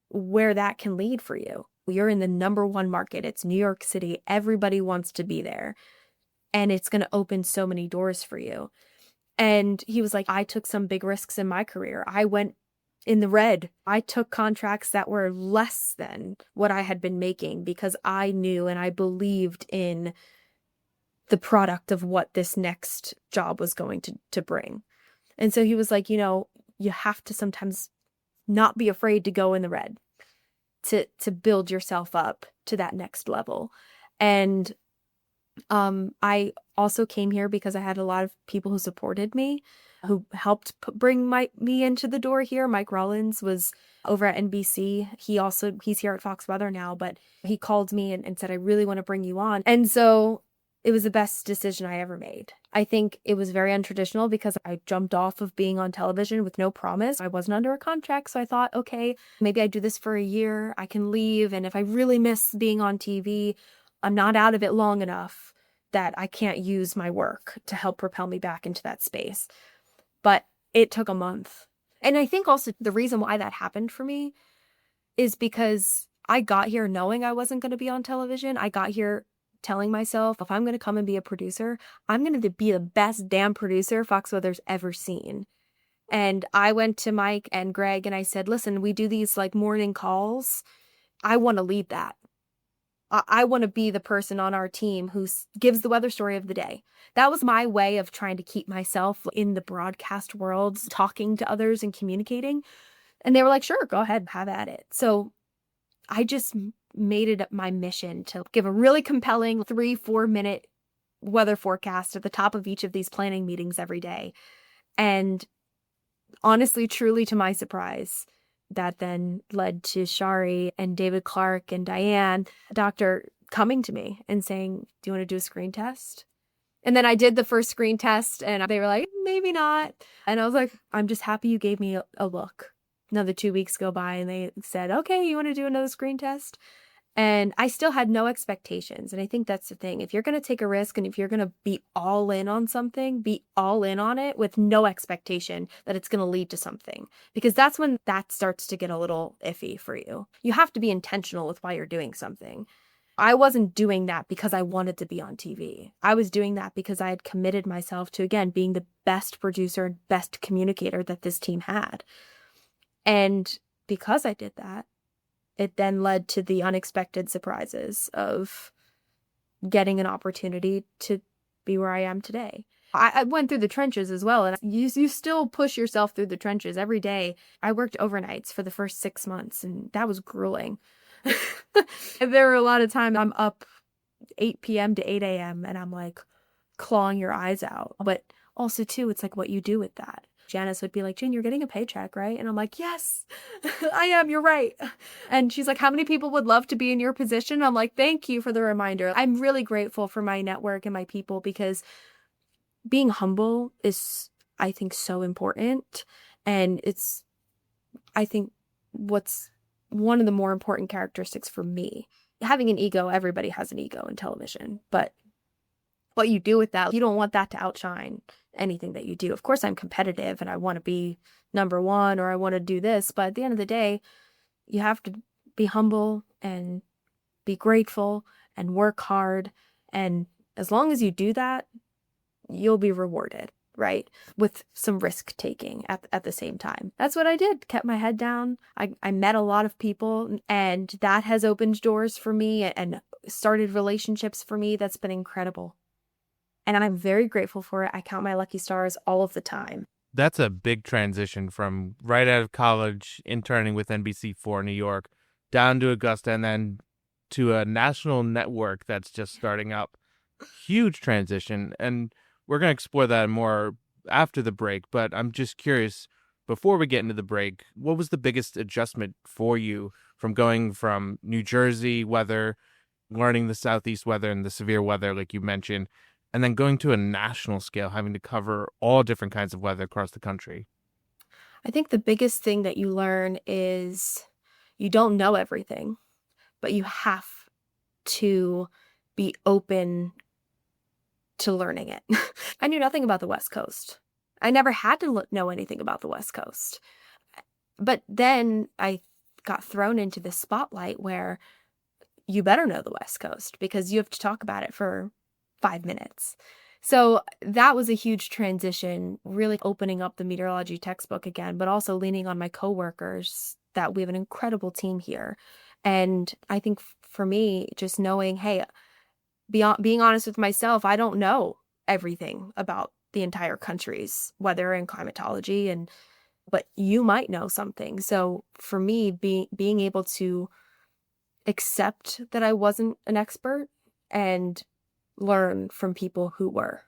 where that can lead for you. You're in the number one market. It's New York City. Everybody wants to be there. And it's going to open so many doors for you. And he was like, I took some big risks in my career. I went in the red. I took contracts that were less than what I had been making because I knew and I believed in the product of what this next job was going to bring. And so he was like, you have to sometimes not be afraid to go in the red to build yourself up to that next level. And I also came here because I had a lot of people who supported me, who helped bring me into the door here. Mike Rollins was over at NBC. He's here at Fox Weather now, but he called me and said, I really want to bring you on. And so it was the best decision I ever made. I think it was very untraditional because I jumped off of being on television with no promise. I wasn't under a contract. So I thought, okay, maybe I do this for a year. I can leave. And if I really miss being on TV, I'm not out of it long enough that I can't use my work to help propel me back into that space. But it took a month. And I think also the reason why that happened for me is because I got here knowing I wasn't going to be on television. I got here telling myself, if I'm going to come and be a producer, I'm going to be the best damn producer Fox Weather's ever seen. And I went to Mike and Greg and I said, listen, we do these like morning calls. I want to lead that. I want to be the person on our team who gives the weather story of the day. That was my way of trying to keep myself in the broadcast world, talking to others and communicating. And they were like, sure, go ahead, have at it. So I just made it my mission to give a really compelling 3-4 minute weather forecast at the top of each of these planning meetings every day. And honestly, truly to my surprise, that then led to Shari and David Clark and Diane, a doctor, coming to me and saying, do you want to do a screen test? And then I did the first screen test and they were like, maybe not. And I was like, I'm just happy you gave me a look. Another 2 weeks go by and they said, okay, you want to do another screen test? And I still had no expectations. And I think that's the thing. If you're going to take a risk and if you're going to be all in on something, be all in on it with no expectation that it's going to lead to something. Because that's when that starts to get a little iffy for you. You have to be intentional with why you're doing something. I wasn't doing that because I wanted to be on TV. I was doing that because I had committed myself to, again, being the best producer and best communicator that this team had. And because I did that, it then led to the unexpected surprises of getting an opportunity to be where I am today. I went through the trenches as well, and you still push yourself through the trenches every day. I worked overnights for the first 6 months, and that was grueling. There were a lot of times I'm up 8 p.m. to 8 a.m. and I'm like clawing your eyes out. But also, too, it's like what you do with that. Janice would be like, Jane, you're getting a paycheck, right? And I'm like, yes, I am. You're right. And she's like, how many people would love to be in your position? I'm like, thank you for the reminder. I'm really grateful for my network and my people because being humble is, I think, so important. And it's, I think, what's one of the more important characteristics for me. Having an ego, everybody has an ego in television, but what you do with that, you don't want that to outshine anything that you do. Of course, I'm competitive and I want to be number one or I want to do this, but at the end of the day, you have to be humble and be grateful and work hard. And as long as you do that, you'll be rewarded, right? With some risk taking at the same time. That's what I did. Kept my head down. I met a lot of people and that has opened doors for me and started relationships for me. That's been incredible. And I'm very grateful for it. I count my lucky stars all of the time. That's a big transition from right out of college, interning with NBC4 New York, down to Augusta, and then to a national network that's just starting up. Huge transition. And we're going to explore that more. after the break, but I'm just curious, before we get into the break, what was the biggest adjustment for you from going from New Jersey weather, learning the Southeast weather and the severe weather, like you mentioned, and then going to a national scale, having to cover all different kinds of weather across the country? I think the biggest thing that you learn is you don't know everything, but you have to be open to learning it. I knew nothing about the West Coast. I never had to know anything about the West Coast. But then I got thrown into this spotlight where you better know the West Coast because you have to talk about it for 5 minutes. So that was a huge transition, really opening up the meteorology textbook again, but also leaning on my coworkers that we have an incredible team here. And I think for me, just knowing, hey, being honest with myself, I don't know everything about the entire country's weather and climatology, but you might know something. So for me, being able to accept that I wasn't an expert and learn from people who were.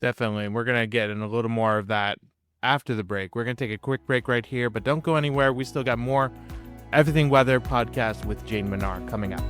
Definitely. And we're going to get in a little more of that after the break. We're going to take a quick break right here, but don't go anywhere. We still got more Everything Weather podcast with Jane Minar coming up.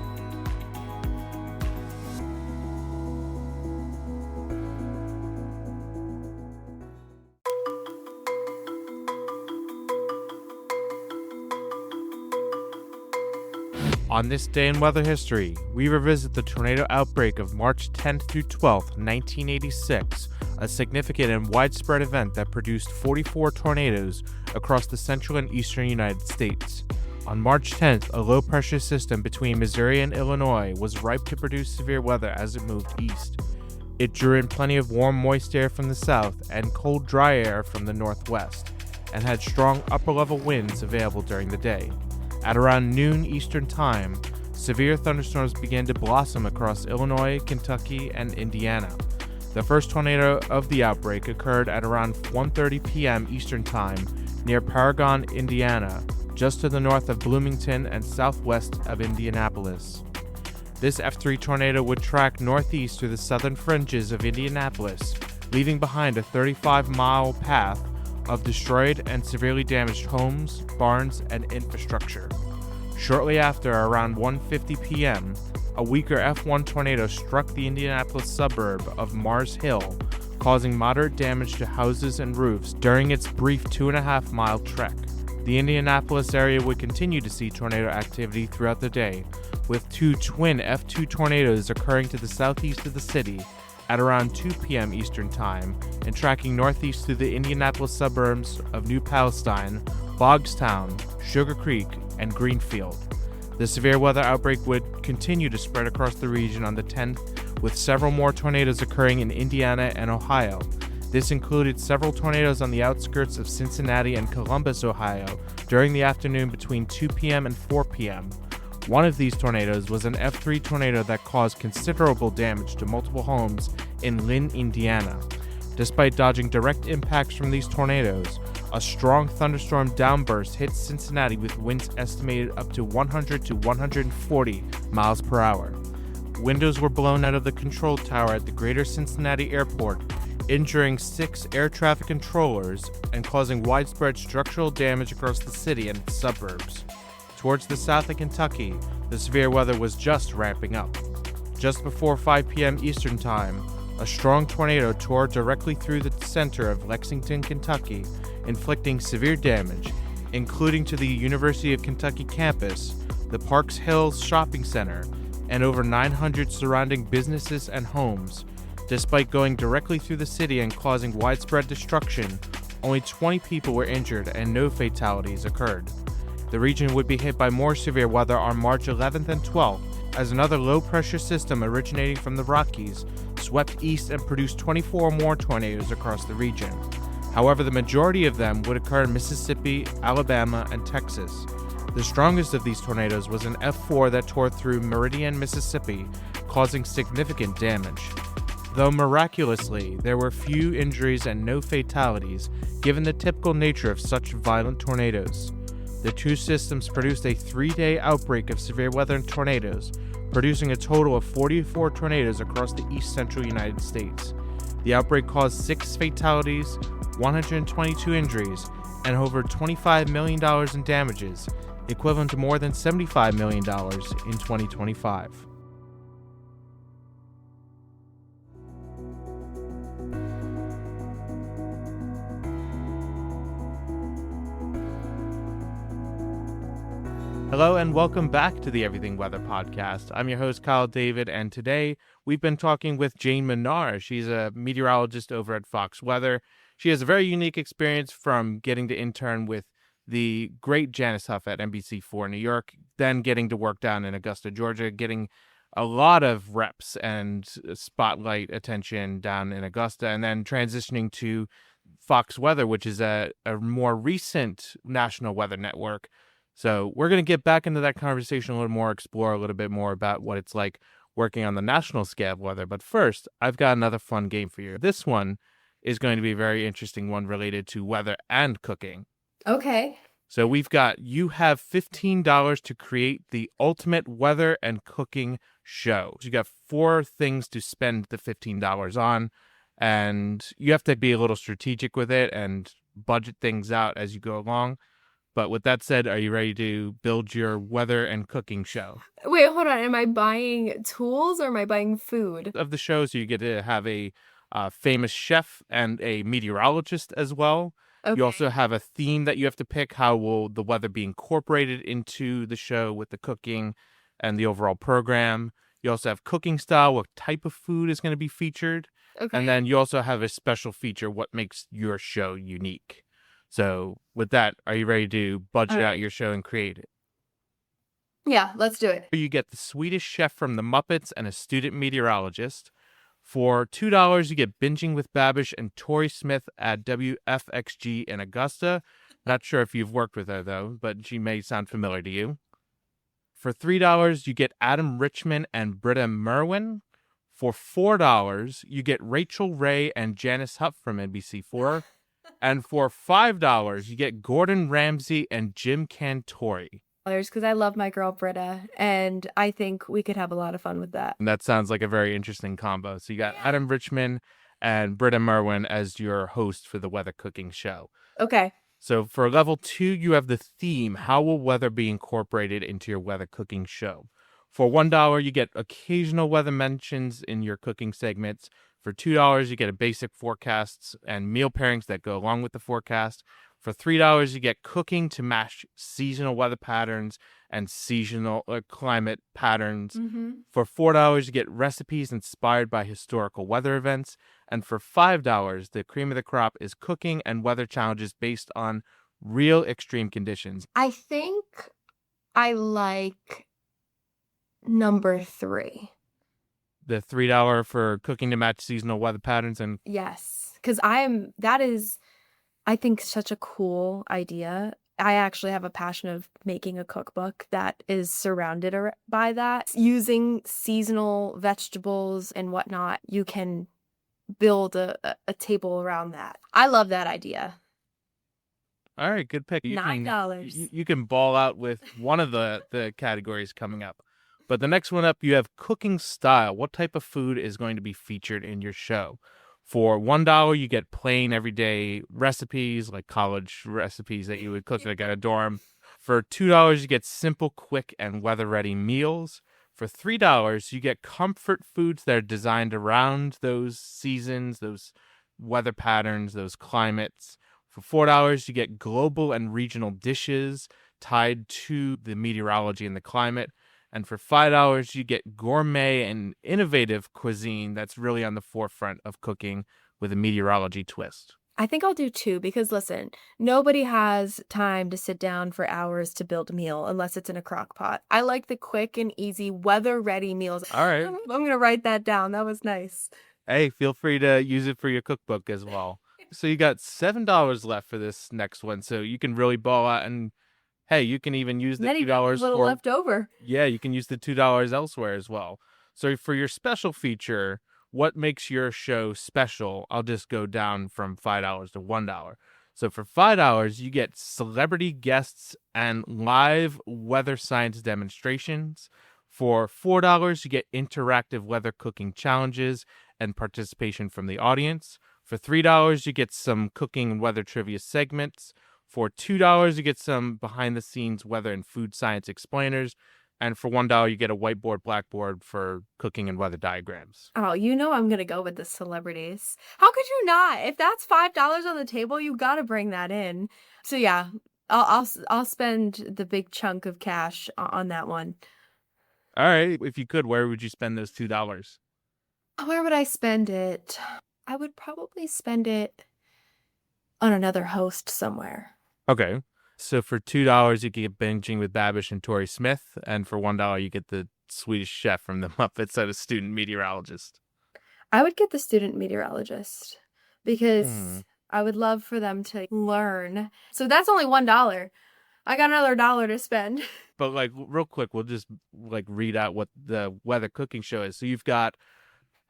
On this day in weather history, we revisit the tornado outbreak of March 10th through 12th, 1986, a significant and widespread event that produced 44 tornadoes across the central and eastern United States. On March 10th, a low-pressure system between Missouri and Illinois was ripe to produce severe weather as it moved east. It drew in plenty of warm, moist air from the south and cold, dry air from the northwest, and had strong upper-level winds available during the day. At around noon Eastern Time, severe thunderstorms began to blossom across Illinois, Kentucky, and Indiana. The first tornado of the outbreak occurred at around 1:30 p.m. Eastern Time near Paragon, Indiana, just to the north of Bloomington and southwest of Indianapolis. This F3 tornado would track northeast through the southern fringes of Indianapolis, leaving behind a 35-mile path of destroyed and severely damaged homes, barns, and infrastructure. Shortly after, around 1:50 p.m., a weaker F1 tornado struck the Indianapolis suburb of Mars Hill, causing moderate damage to houses and roofs during its brief 2.5-mile trek. The Indianapolis area would continue to see tornado activity throughout the day, with two twin F2 tornadoes occurring to the southeast of the city at around 2 p.m. Eastern Time and tracking northeast through the Indianapolis suburbs of New Palestine, Bogstown, Sugar Creek, and Greenfield. The severe weather outbreak would continue to spread across the region on the 10th, with several more tornadoes occurring in Indiana and Ohio. This included several tornadoes on the outskirts of Cincinnati and Columbus, Ohio, during the afternoon between 2 p.m. and 4 p.m. One of these tornadoes was an F3 tornado that caused considerable damage to multiple homes in Lynn, Indiana. Despite dodging direct impacts from these tornadoes, a strong thunderstorm downburst hit Cincinnati with winds estimated up to 100 to 140 miles per hour. Windows were blown out of the control tower at the Greater Cincinnati Airport, injuring 6 air traffic controllers and causing widespread structural damage across the city and its suburbs. Towards the south of Kentucky, the severe weather was just ramping up. Just before 5 p.m. Eastern Time, a strong tornado tore directly through the center of Lexington, Kentucky, inflicting severe damage, including to the University of Kentucky campus, the Parks Hills Shopping Center, and over 900 surrounding businesses and homes. Despite going directly through the city and causing widespread destruction, only 20 people were injured and no fatalities occurred. The region would be hit by more severe weather on March 11th and 12th, as another low-pressure system originating from the Rockies swept east and produced 24 more tornadoes across the region. However, the majority of them would occur in Mississippi, Alabama, and Texas. The strongest of these tornadoes was an F4 that tore through Meridian, Mississippi, causing significant damage. Though miraculously, there were few injuries and no fatalities, given the typical nature of such violent tornadoes. The two systems produced a 3-day outbreak of severe weather and tornadoes, producing a total of 44 tornadoes across the east central United States. The outbreak caused 6 fatalities, 122 injuries, and over $25 million in damages, equivalent to more than $75 million in 2025. Hello and welcome back to the Everything Weather Podcast. I'm your host, Kyle David, and today we've been talking with Jane Minar. She's a meteorologist over at Fox Weather. She has a very unique experience from getting to intern with the great Janice Huff at NBC4 New York, then getting to work down in Augusta, Georgia, getting a lot of reps and spotlight attention down in Augusta, and then transitioning to Fox Weather, which is a more recent national weather network. So we're going to get back into that conversation a little more, explore a little bit more about what it's like working on the national scale of weather. But first, I've got another fun game for you. This one is going to be a very interesting one related to weather and cooking. Okay. So you have $15 to create the ultimate weather and cooking show. You got 4 things to spend the $15 on, and you have to be a little strategic with it and budget things out as you go along. But with that said, are you ready to build your weather and cooking show? Wait, hold on. Am I buying tools or am I buying food? Of the show, so you get to have a famous chef and a meteorologist as well. Okay. You also have a theme that you have to pick. How will the weather be incorporated into the show with the cooking and the overall program? You also have cooking style, what type of food is going to be featured. Okay. And then you also have a special feature, what makes your show unique. So with that, are you ready to budget out your show and create it? Yeah, let's do it. You get the Swedish chef from the Muppets and a student meteorologist. For $2, you get Binging with Babish and Tori Smith at WFXG in Augusta. Not sure if you've worked with her, though, but she may sound familiar to you. For $3, you get Adam Richman and Britta Merwin. For $4, you get Rachel Ray and Janice Huff from NBC4. And for $5, you get Gordon Ramsay and Jim Cantori. Because I love my girl Britta, and I think we could have a lot of fun with that. And that sounds like a very interesting combo. So you got Adam Richman and Britta Merwin as your host for the weather cooking show. Okay. So for level 2, you have the theme, how will weather be incorporated into your weather cooking show? For $1, you get occasional weather mentions in your cooking segments. For $2, you get a basic forecasts and meal pairings that go along with the forecast. For $3, you get cooking to match seasonal weather patterns and seasonal climate patterns. Mm-hmm. For $4, you get recipes inspired by historical weather events. And for $5, the cream of the crop is cooking and weather challenges based on real extreme conditions. I think I like number 3. The $3 for cooking to match seasonal weather patterns. And yes, because that is, I think, such a cool idea. I actually have a passion of making a cookbook that is surrounded by that. Using seasonal vegetables and whatnot, you can build a table around that. I love that idea. All right, good pick. $9. You can ball out with one of the categories coming up. But the next one up, you have cooking style. What type of food is going to be featured in your show? For $1, you get plain everyday recipes, like college recipes that you would cook like at a dorm. For $2, you get simple, quick, and weather-ready meals. For $3, you get comfort foods that are designed around those seasons, those weather patterns, those climates. For $4, you get global and regional dishes tied to the meteorology and the climate. And for $5, you get gourmet and innovative cuisine that's really on the forefront of cooking with a meteorology twist. I think I'll do 2 because, listen, nobody has time to sit down for hours to build a meal unless it's in a crock pot. I like the quick and easy weather-ready meals. All right. I'm going to write that down. That was nice. Hey, feel free to use it for your cookbook as well. So you got $7 left for this next one, so you can really ball out and... Hey, you can even use the $2 a little left over. Yeah, you can use the $2 elsewhere as well. So for your special feature, what makes your show special? I'll just go down from $5 to $1. So for $5, you get celebrity guests and live weather science demonstrations. For $4, you get interactive weather cooking challenges and participation from the audience. For $3, you get some cooking and weather trivia segments. For $2, you get some behind-the-scenes weather and food science explainers. And for $1, you get a whiteboard, blackboard for cooking and weather diagrams. Oh, you know I'm going to go with the celebrities. How could you not? If that's $5 on the table, you got to bring that in. So yeah, I'll spend the big chunk of cash on that one. All right. If you could, where would you spend those $2? Where would I spend it? I would probably spend it on another host somewhere. Okay. So for $2, you get Binging with Babish and Tori Smith. And for $1, you get the Swedish chef from the Muppets as a student meteorologist. I would get the student meteorologist because I would love for them to learn. So that's only $1. I got another $1 to spend. But like real quick, we'll just like read out what the weather cooking show is. So you've got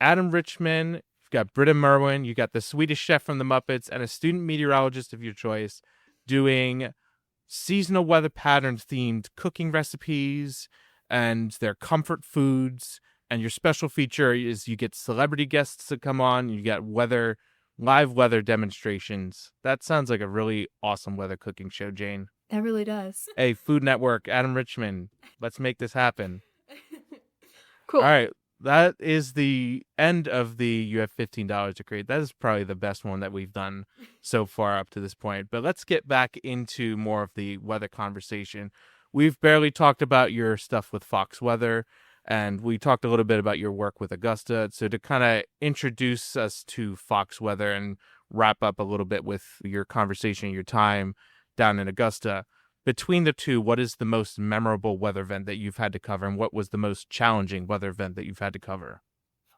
Adam Richman, you've got Britta Merwin, you got the Swedish chef from the Muppets, and a student meteorologist of your choice doing seasonal weather pattern themed cooking recipes and their comfort foods. And your special feature is you get celebrity guests to come on. You get live weather demonstrations. That sounds like a really awesome weather cooking show, Jane. That really does. Hey, Food Network, Adam Richman, let's make this happen. Cool. All right. That is the end of the You Have $15 to Create. That is probably the best one that we've done so far up to this point. But let's get back into more of the weather conversation. We've barely talked about your stuff with Fox Weather, and we talked a little bit about your work with Augusta. So to kind of introduce us to Fox Weather and wrap up a little bit with your conversation, your time down in Augusta, between the two, what is the most memorable weather event that you've had to cover, and what was the most challenging weather event that you've had to cover?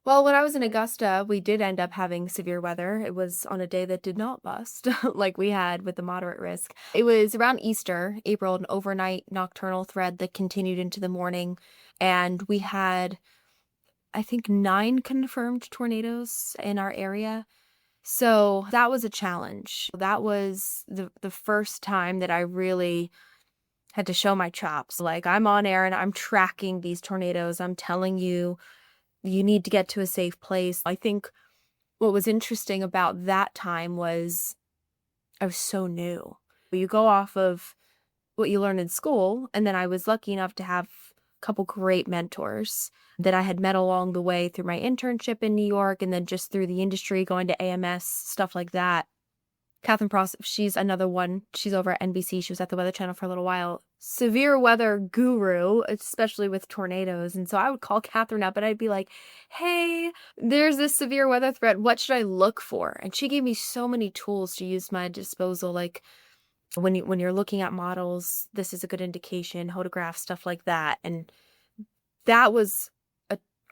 Well, when I was in Augusta, we did end up having severe weather. It was on a day that did not bust like we had with the moderate risk. It was around Easter, April, an overnight nocturnal thread that continued into the morning. And we had, I think, 9 confirmed tornadoes in our area. So that was a challenge. That was the first time that I really had to show my chops. Like, I'm on air and I'm tracking these tornadoes. I'm telling you, you need to get to a safe place. I think what was interesting about that time was I was so new. You go off of what you learn in school, and then I was lucky enough to have a couple great mentors that I had met along the way through my internship in New York, and then just through the industry, going to AMS, stuff like that. Catherine Pross, she's another one. She's over at NBC. She was at the Weather Channel for a little while. Severe weather guru, especially with tornadoes. And so I would call Catherine up and I'd be like, hey, there's this severe weather threat. What should I look for? And she gave me so many tools to use at my disposal. Like when you're looking at models, this is a good indication, photographs, stuff like that. And that was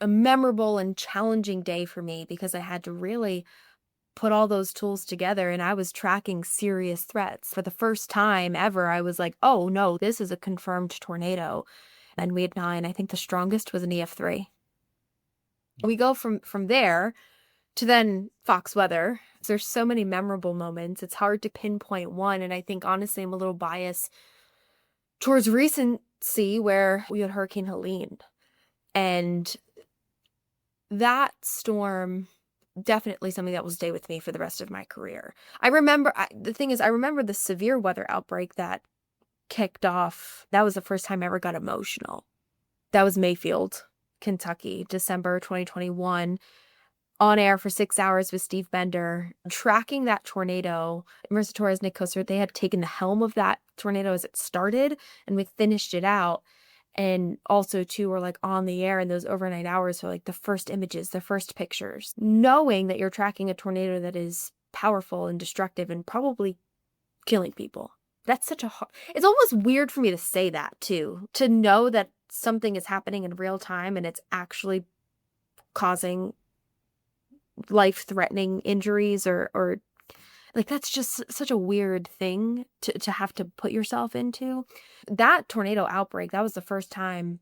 a memorable and challenging day for me because I had to really put all those tools together, and I was tracking serious threats. For the first time ever, I was like, oh no, this is a confirmed tornado. And we had 9. I think the strongest was an EF3. We go from there to then Fox Weather. There's so many memorable moments. It's hard to pinpoint one. And I think, honestly, I'm a little biased towards recency where we had Hurricane Helene. And that storm, definitely something that will stay with me for the rest of my career. I remember the severe weather outbreak that kicked off. That was the first time I ever got emotional. That was Mayfield, Kentucky, December 2021. On air for 6 hours with Steve Bender, tracking that tornado. Marissa Torres, Nick Koster, they had taken the helm of that tornado as it started, and we finished it out. And also, too, we're like on the air in those overnight hours. So like the first images, the first pictures, knowing that you're tracking a tornado that is powerful and destructive and probably killing people. That's such a hard, it's almost weird for me to say that too, to know that something is happening in real time and it's actually causing life-threatening injuries or like, that's just such a weird thing to have to put yourself into. That tornado outbreak, that was the first time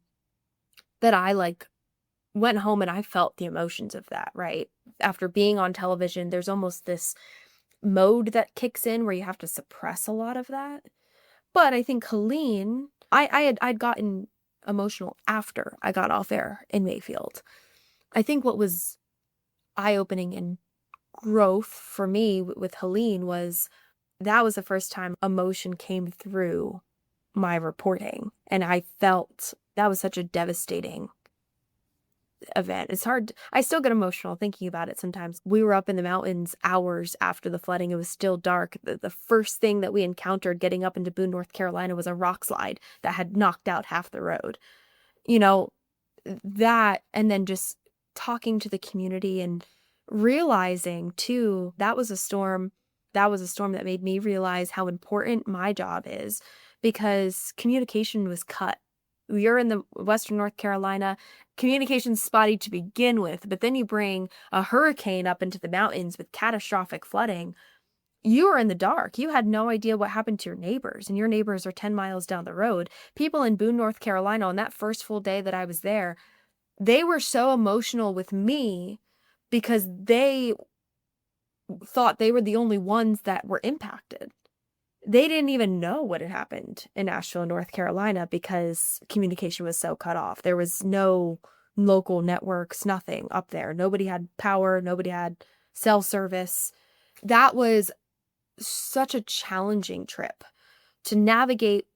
that I went home and I felt the emotions of that, right? After being on television, there's almost this mode that kicks in where you have to suppress a lot of that. But I think Helene, I'd gotten emotional after I got off air in Mayfield. I think what was eye-opening and growth for me with Helene was that was the first time emotion came through my reporting. And I felt that was such a devastating event. It's hard. I still get emotional thinking about it sometimes. We were up in the mountains hours after the flooding. It was still dark. The first thing that we encountered getting up into Boone, North Carolina was a rock slide that had knocked out half the road. You know, that, and then just talking to the community and realizing too, that was a storm. That was a storm that made me realize how important my job is, because communication was cut. You're in the Western North Carolina, communication's spotty to begin with, but then you bring a hurricane up into the mountains with catastrophic flooding. You were in the dark. You had no idea what happened to your neighbors, and your neighbors are 10 miles down the road. People in Boone, North Carolina, on that first full day that I was there, they were so emotional with me because they thought they were the only ones that were impacted. They didn't even know what had happened in Asheville, North Carolina, because communication was so cut off. There was no local networks, nothing up there. Nobody had power. Nobody had cell service. That was such a challenging trip to navigate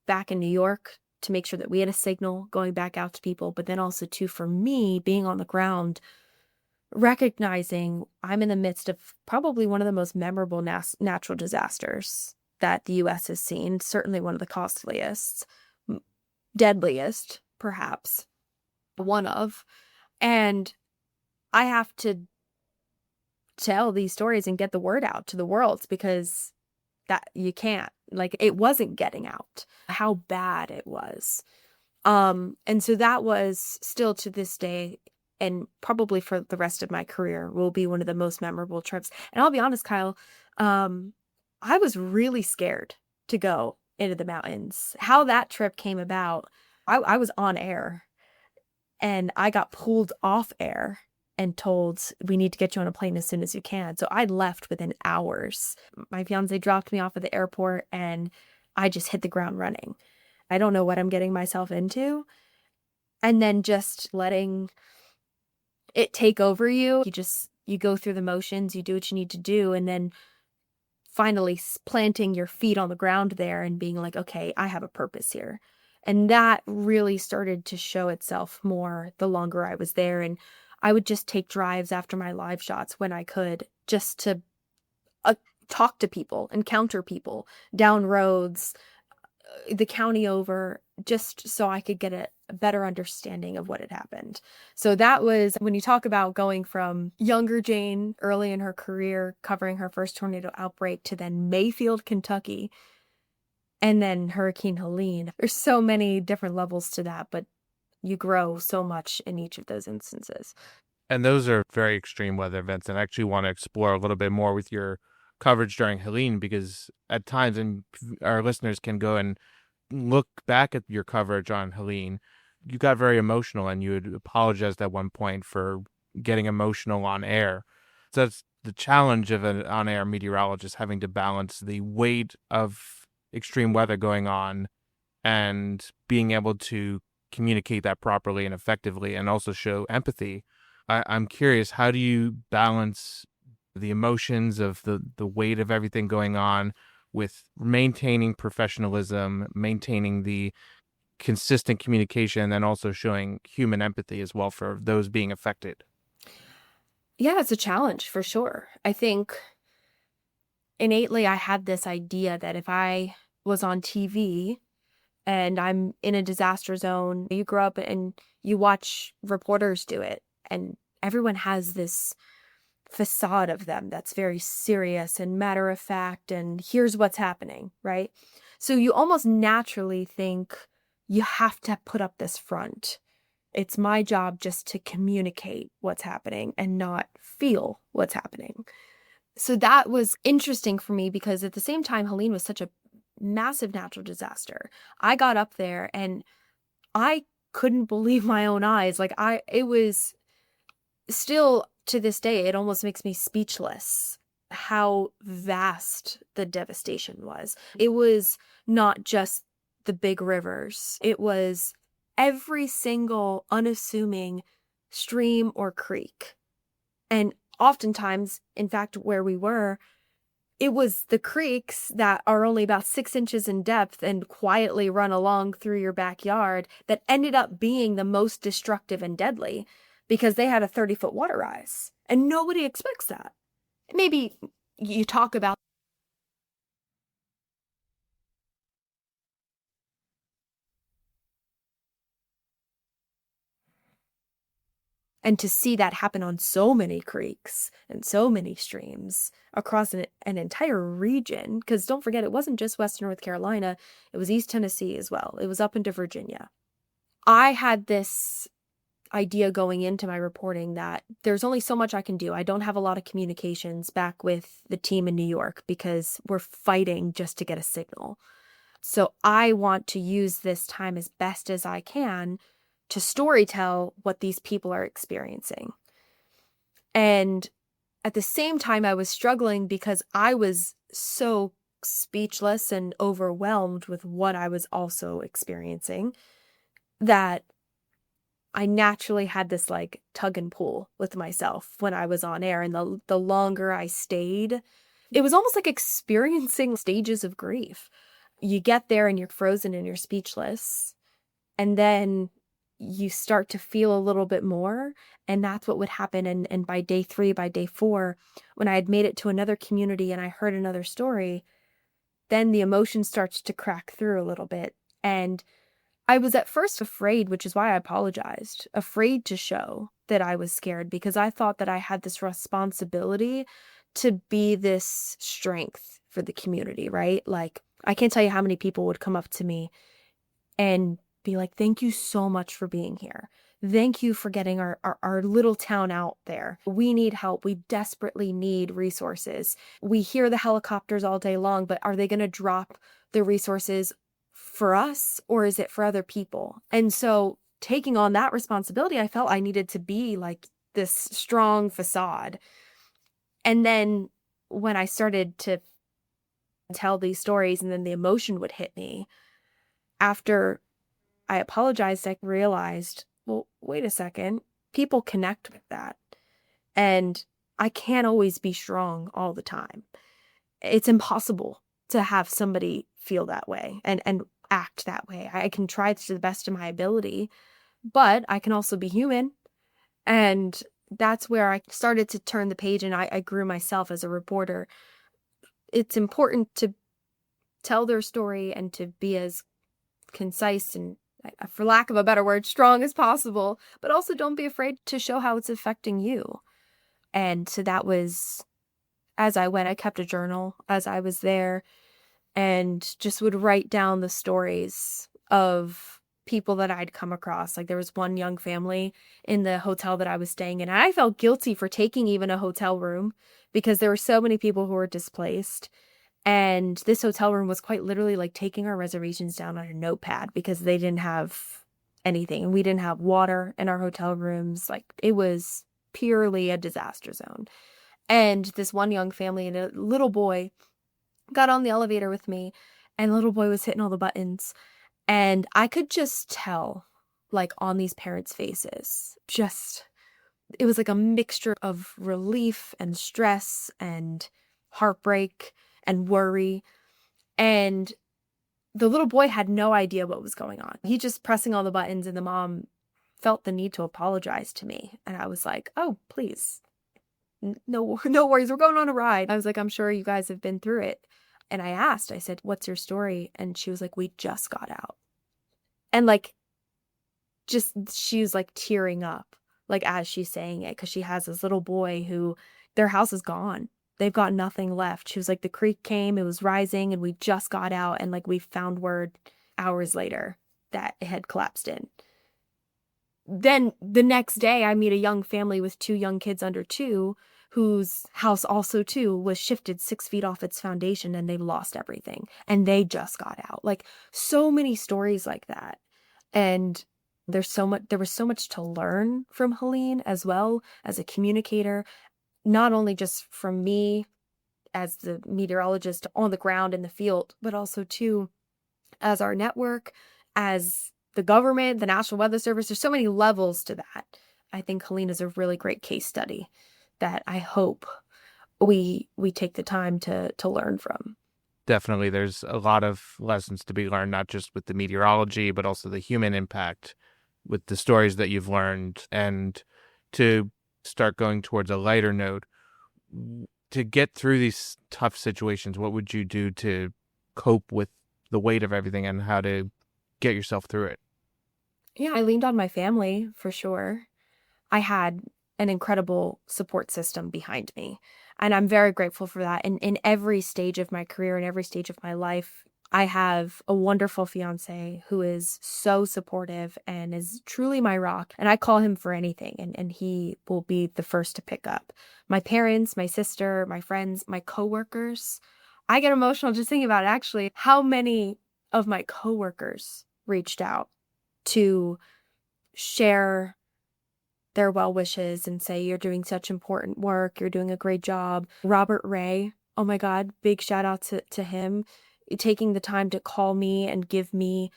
back in New York, to make sure that we had a signal going back out to people, but then also too, for me, being on the ground, recognizing I'm in the midst of probably one of the most memorable natural disasters that the U.S. has seen, certainly one of the costliest, deadliest, perhaps, one of. And I have to tell these stories and get the word out to the world, because that you can't, like, it wasn't getting out how bad it was. And so that was still to this day, and probably for the rest of my career, will be one of the most memorable trips. And I'll be honest, Kyle, I was really scared to go into the mountains. How that trip came about, I was on air and I got pulled off air and told, we need to get you on a plane as soon as you can. So I left within hours. My fiance dropped me off at the airport and I just hit the ground running. I don't know what I'm getting myself into. And then just letting it take over you. You go through the motions, you do what you need to do. And then finally planting your feet on the ground there and being like, okay, I have a purpose here. And that really started to show itself more the longer I was there. And I would just take drives after my live shots when I could, just to talk to people, encounter people down roads, the county over, just so I could get a better understanding of what had happened. So that was, when you talk about going from younger Jane early in her career, covering her first tornado outbreak, to then Mayfield, Kentucky, and then Hurricane Helene. There's so many different levels to that, but you grow so much in each of those instances. And those are very extreme weather events, and I actually want to explore a little bit more with your coverage during Helene, because at times, and our listeners can go and look back at your coverage on Helene, you got very emotional and you had apologized at one point for getting emotional on air. So that's the challenge of an on-air meteorologist, having to balance the weight of extreme weather going on and being able to communicate that properly and effectively, and also show empathy. I'm curious, how do you balance the emotions of the weight of everything going on with maintaining professionalism, maintaining the consistent communication, and also showing human empathy as well for those being affected? Yeah, it's a challenge for sure. I think innately I had this idea that if I was on TV and I'm in a disaster zone, you grow up and you watch reporters do it, and everyone has this facade of them that's very serious and matter of fact, and here's what's happening, right? So you almost naturally think you have to put up this front. It's my job just to communicate what's happening and not feel what's happening. So that was interesting for me, because at the same time, Helene was such a massive natural disaster. I got up there and I couldn't believe my own eyes. It was still to this day, it almost makes me speechless how vast the devastation was. It was not just the big rivers. It was every single unassuming stream or creek. And oftentimes, in fact, where we were, it was the creeks that are only about 6 inches in depth and quietly run along through your backyard that ended up being the most destructive and deadly because they had a 30-foot water rise. And nobody expects that. Maybe you talk about and to see that happen on so many creeks and so many streams across an entire region, because don't forget, it wasn't just Western North Carolina, it was East Tennessee as well. It was up into Virginia. I had this idea going into my reporting that there's only so much I can do. I don't have a lot of communications back with the team in New York because we're fighting just to get a signal. So I want to use this time as best as I can to storytell what these people are experiencing. And at the same time, I was struggling because I was so speechless and overwhelmed with what I was also experiencing that I naturally had this like tug and pull with myself when I was on air. And the longer I stayed, it was almost like experiencing stages of grief. You get there and you're frozen and you're speechless. And then you start to feel a little bit more. And that's what would happen. And by day 3, by day 4, when I had made it to another community and I heard another story, then the emotion starts to crack through a little bit. And I was at first afraid, which is why I apologized, afraid to show that I was scared because I thought that I had this responsibility to be this strength for the community, right? Like, I can't tell you how many people would come up to me and be like, thank you so much for being here. Thank you for getting our little town out there. We need help. We desperately need resources. We hear the helicopters all day long, but are they going to drop the resources for us or is it for other people? And so taking on that responsibility, I felt I needed to be like this strong facade. And then when I started to tell these stories and then the emotion would hit me, after I apologized, I realized, well, wait a second, people connect with that. And I can't always be strong all the time. It's impossible to have somebody feel that way and act that way. I can try to the best of my ability, but I can also be human. And that's where I started to turn the page and I grew myself as a reporter. It's important to tell their story and to be as concise and, for lack of a better word, strong as possible, but also don't be afraid to show how it's affecting you. And so that was, as I went, I kept a journal as I was there and just would write down the stories of people that I'd come across. Like there was one young family in the hotel that I was staying in. And I felt guilty for taking even a hotel room because there were so many people who were displaced. And this hotel room was quite literally like taking our reservations down on a notepad because they didn't have anything. And we didn't have water in our hotel rooms. Like it was purely a disaster zone. And this one young family and a little boy got on the elevator with me, and the little boy was hitting all the buttons. And I could just tell, like on these parents' faces, it was like a mixture of relief and stress and heartbreak and worry. And the little boy had no idea what was going on. He just pressing all the buttons, and the mom felt the need to apologize to me. And I was like, oh, please. No worries. We're going on a ride. I was like, I'm sure you guys have been through it. And I said, what's your story? And she was like, we just got out. And like, she was like tearing up, like as she's saying it, because she has this little boy who their house is gone. They've got nothing left. She was like, the creek came, it was rising, and we just got out. And like, we found word hours later that it had collapsed in. Then the next day, I meet a young family with 2 young kids under 2 whose house also too was shifted 6 feet off its foundation and they lost everything and they just got out. Like so many stories like that. And there was so much to learn from Helene as well as a communicator, not only just from me as the meteorologist on the ground in the field, but also too as our network, as the government, the National Weather Service. There's so many levels to that. I think Helene is a really great case study that I hope we take the time to learn from. Definitely, there's a lot of lessons to be learned, not just with the meteorology, but also the human impact with the stories that you've learned. And to start going towards a lighter note, to get through these tough situations, what would you do to cope with the weight of everything and how to get yourself through it? Yeah, I leaned on my family for sure. I had an incredible support system behind me. And I'm very grateful for that. And in every stage of my career, in every stage of my life, I have a wonderful fiance who is so supportive and is truly my rock. And I call him for anything, and he will be the first to pick up. My parents, my sister, my friends, my coworkers. I get emotional just thinking about actually how many of my coworkers reached out to share their well wishes and say, "You're doing such important work. You're doing a great job." Robert Ray, oh my God, big shout out to him, taking the time to call me and give me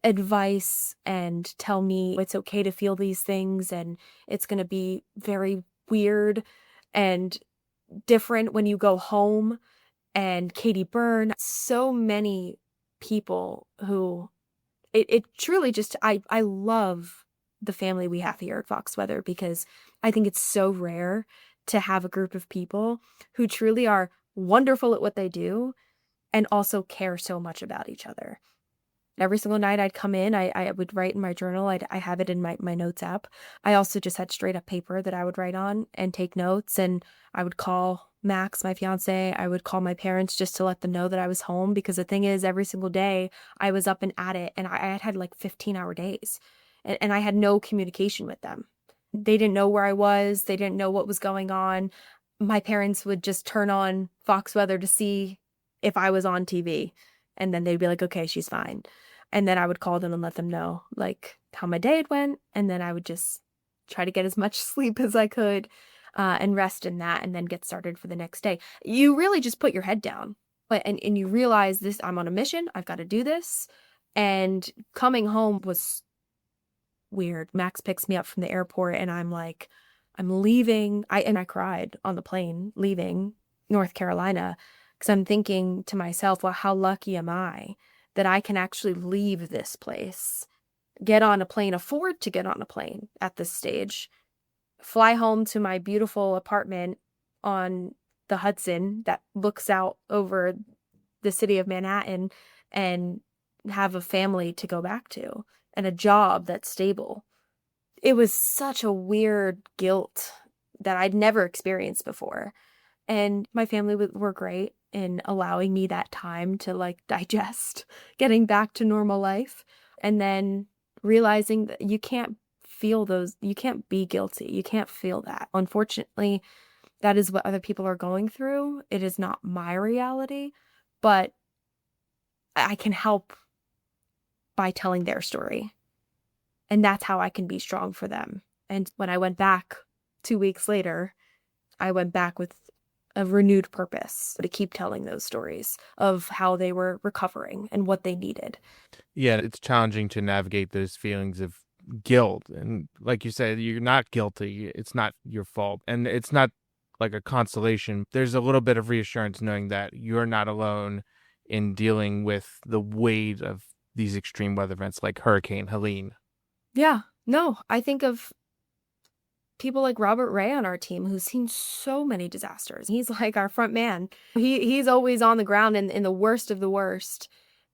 advice and tell me it's okay to feel these things and it's going to be very weird and different when you go home. And Katie Byrne, so many people who it truly just I love the family we have here at Fox Weather because I think it's so rare to have a group of people who truly are wonderful at what they do and also care so much about each other. Every single night I'd come in, I would write in my journal. I have it in my notes app. I also just had straight up paper that I would write on and take notes. And I would call Max, my fiance. I would call my parents just to let them know that I was home. Because the thing is, every single day I was up and at it. And I had like 15-hour days. And I had no communication with them. They didn't know where I was. They didn't know what was going on. My parents would just turn on Fox Weather to see if I was on TV. And then they'd be like, okay, she's fine. And then I would call them and let them know like how my day had went. And then I would just try to get as much sleep as I could and rest in that and then get started for the next day. You really just put your head down and you realize this, I'm on a mission. I've got to do this. And coming home was weird. Max picks me up from the airport and I'm like, I'm leaving. I cried on the plane leaving North Carolina because I'm thinking to myself, well, how lucky am I that I can actually leave this place, get on a plane, afford to get on a plane at this stage, fly home to my beautiful apartment on the Hudson that looks out over the city of Manhattan and have a family to go back to and a job that's stable. It was such a weird guilt that I'd never experienced before. And my family were great in allowing me that time to like digest getting back to normal life. And then realizing that you can't feel those, you can't be guilty. You can't feel that. Unfortunately, that is what other people are going through. It is not my reality, but I can help by telling their story. And that's how I can be strong for them. And when I went back 2 weeks later, I went back with a renewed purpose to keep telling those stories of how they were recovering and what they needed. Yeah, it's challenging to navigate those feelings of guilt. And like you said, you're not guilty. It's not your fault. And it's not like a consolation. There's a little bit of reassurance knowing that you're not alone in dealing with the weight of these extreme weather events like Hurricane Helene. Yeah, no, I think of people like Robert Ray on our team who's seen so many disasters. He's like our front man. He's always on the ground in the worst of the worst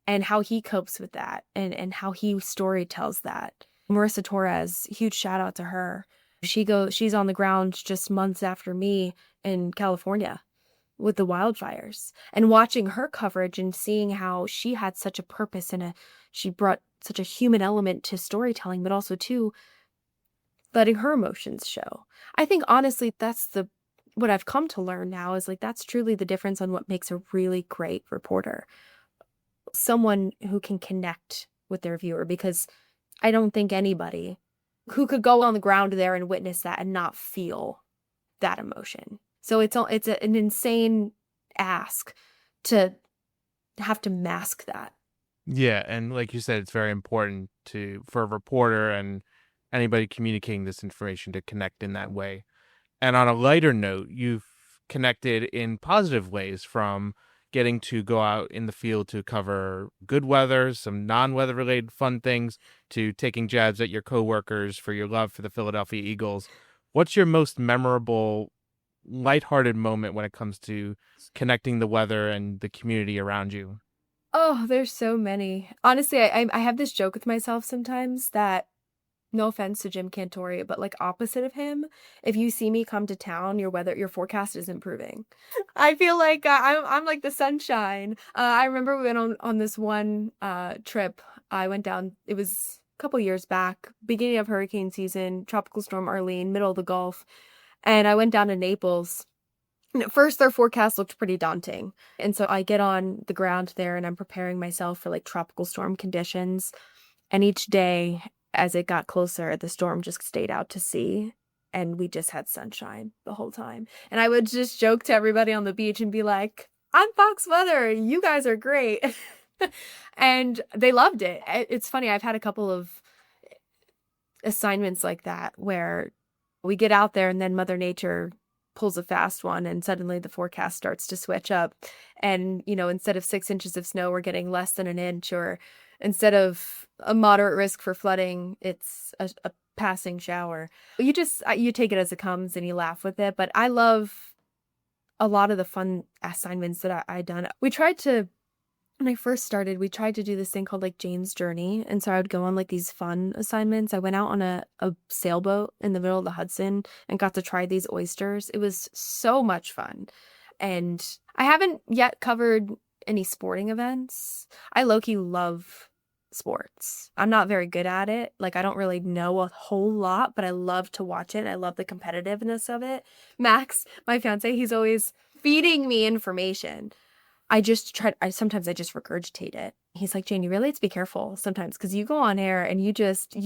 and how he copes with that and how he story tells that. Marissa Torres, huge shout out to her. She's on the ground just months after me in California with the wildfires and watching her coverage and seeing how she had such a purpose and she brought such a human element to storytelling, but also too letting her emotions show. I think honestly that's what I've come to learn now is like that's truly the difference on what makes a really great reporter. Someone who can connect with their viewer because I don't think anybody who could go on the ground there and witness that and not feel that emotion. So an insane ask to have to mask that. Yeah, and like you said, it's very important for a reporter and anybody communicating this information to connect in that way. And on a lighter note, you've connected in positive ways, from getting to go out in the field to cover good weather, some non-weather related fun things, to taking jabs at your coworkers for your love for the Philadelphia Eagles. What's your most memorable lighthearted moment when it comes to connecting the weather and the community around you? Oh, there's so many. Honestly, I have this joke with myself sometimes that, no offense to Jim Cantori, but like opposite of him, if you see me come to town, your forecast is improving. I feel like I'm like the sunshine. I remember we went on this one trip. I went down. It was a couple years back, beginning of hurricane season, Tropical Storm Arlene, middle of the Gulf, and I went down to Naples. And at first, their forecast looked pretty daunting, and so I get on the ground there, and I'm preparing myself for like tropical storm conditions. And each day, as it got closer, the storm just stayed out to sea, and we just had sunshine the whole time. And I would just joke to everybody on the beach and be like, "I'm Fox Weather. You guys are great." And they loved it. It's funny. I've had a couple of assignments like that where we get out there and then Mother Nature pulls a fast one and suddenly the forecast starts to switch up. And, instead of 6 inches of snow, we're getting less than an inch, or instead of a moderate risk for flooding, it's a passing shower. You take it as it comes and you laugh with it. But I love a lot of the fun assignments that I done. When I first started, we tried to do this thing called like Jane's Journey. And so I would go on like these fun assignments. I went out on a sailboat in the middle of the Hudson and got to try these oysters. It was so much fun. And I haven't yet covered any sporting events. I low-key love sports. I'm not very good at it. Like, I don't really know a whole lot, but I love to watch it. I love the competitiveness of it. Max, my fiance, he's always feeding me information. Sometimes I just regurgitate it. He's like, "Jane, you really have to be careful sometimes, because you go on air and you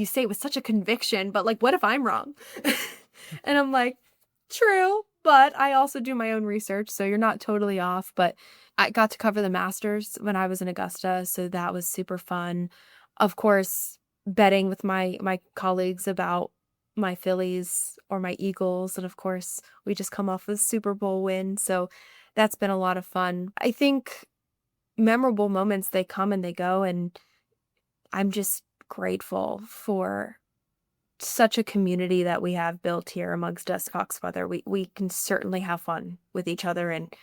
say it with such a conviction, but like, what if I'm wrong?" And I'm like, "True, but I also do my own research, so you're not totally off." But I got to cover the Masters when I was in Augusta, so that was super fun. Of course, betting with my colleagues about my Phillies or my Eagles, and of course, we just come off a Super Bowl win, so that's been a lot of fun. I think memorable moments, they come and they go, and I'm just grateful for such a community that we have built here amongst us Fox Weather. We can certainly have fun with each other and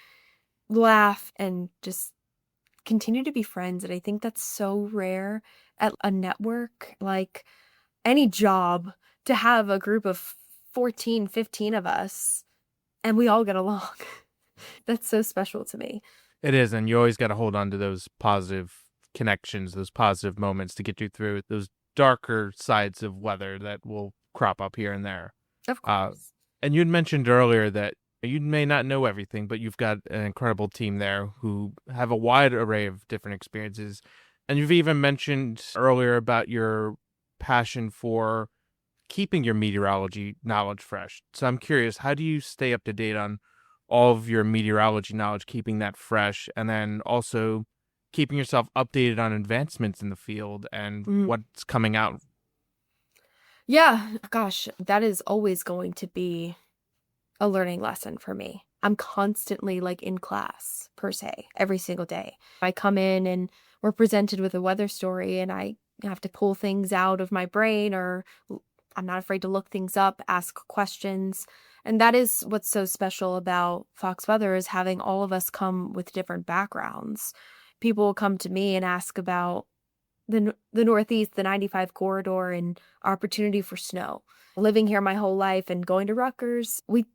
laugh and just continue to be friends. And I think that's so rare at a network, like any job, to have a group of 14, 15 of us and we all get along. That's so special to me. It is, and you always got to hold on to those positive connections, those positive moments to get you through those darker sides of weather that will crop up here and there. Of course. And you'd mentioned earlier that you may not know everything, but you've got an incredible team there who have a wide array of different experiences. And you've even mentioned earlier about your passion for keeping your meteorology knowledge fresh. So I'm curious, how do you stay up to date on all of your meteorology knowledge, keeping that fresh, and then also keeping yourself updated on advancements in the field and what's coming out? Yeah, gosh, that is always going to be a learning lesson for me. I'm constantly like in class, per se, every single day. I come in and we're presented with a weather story and I have to pull things out of my brain, or I'm not afraid to look things up, ask questions. And that is what's so special about Fox Weather, is having all of us come with different backgrounds. People will come to me and ask about the Northeast, the 95 corridor, and opportunity for snow. Living here my whole life and going to Rutgers, we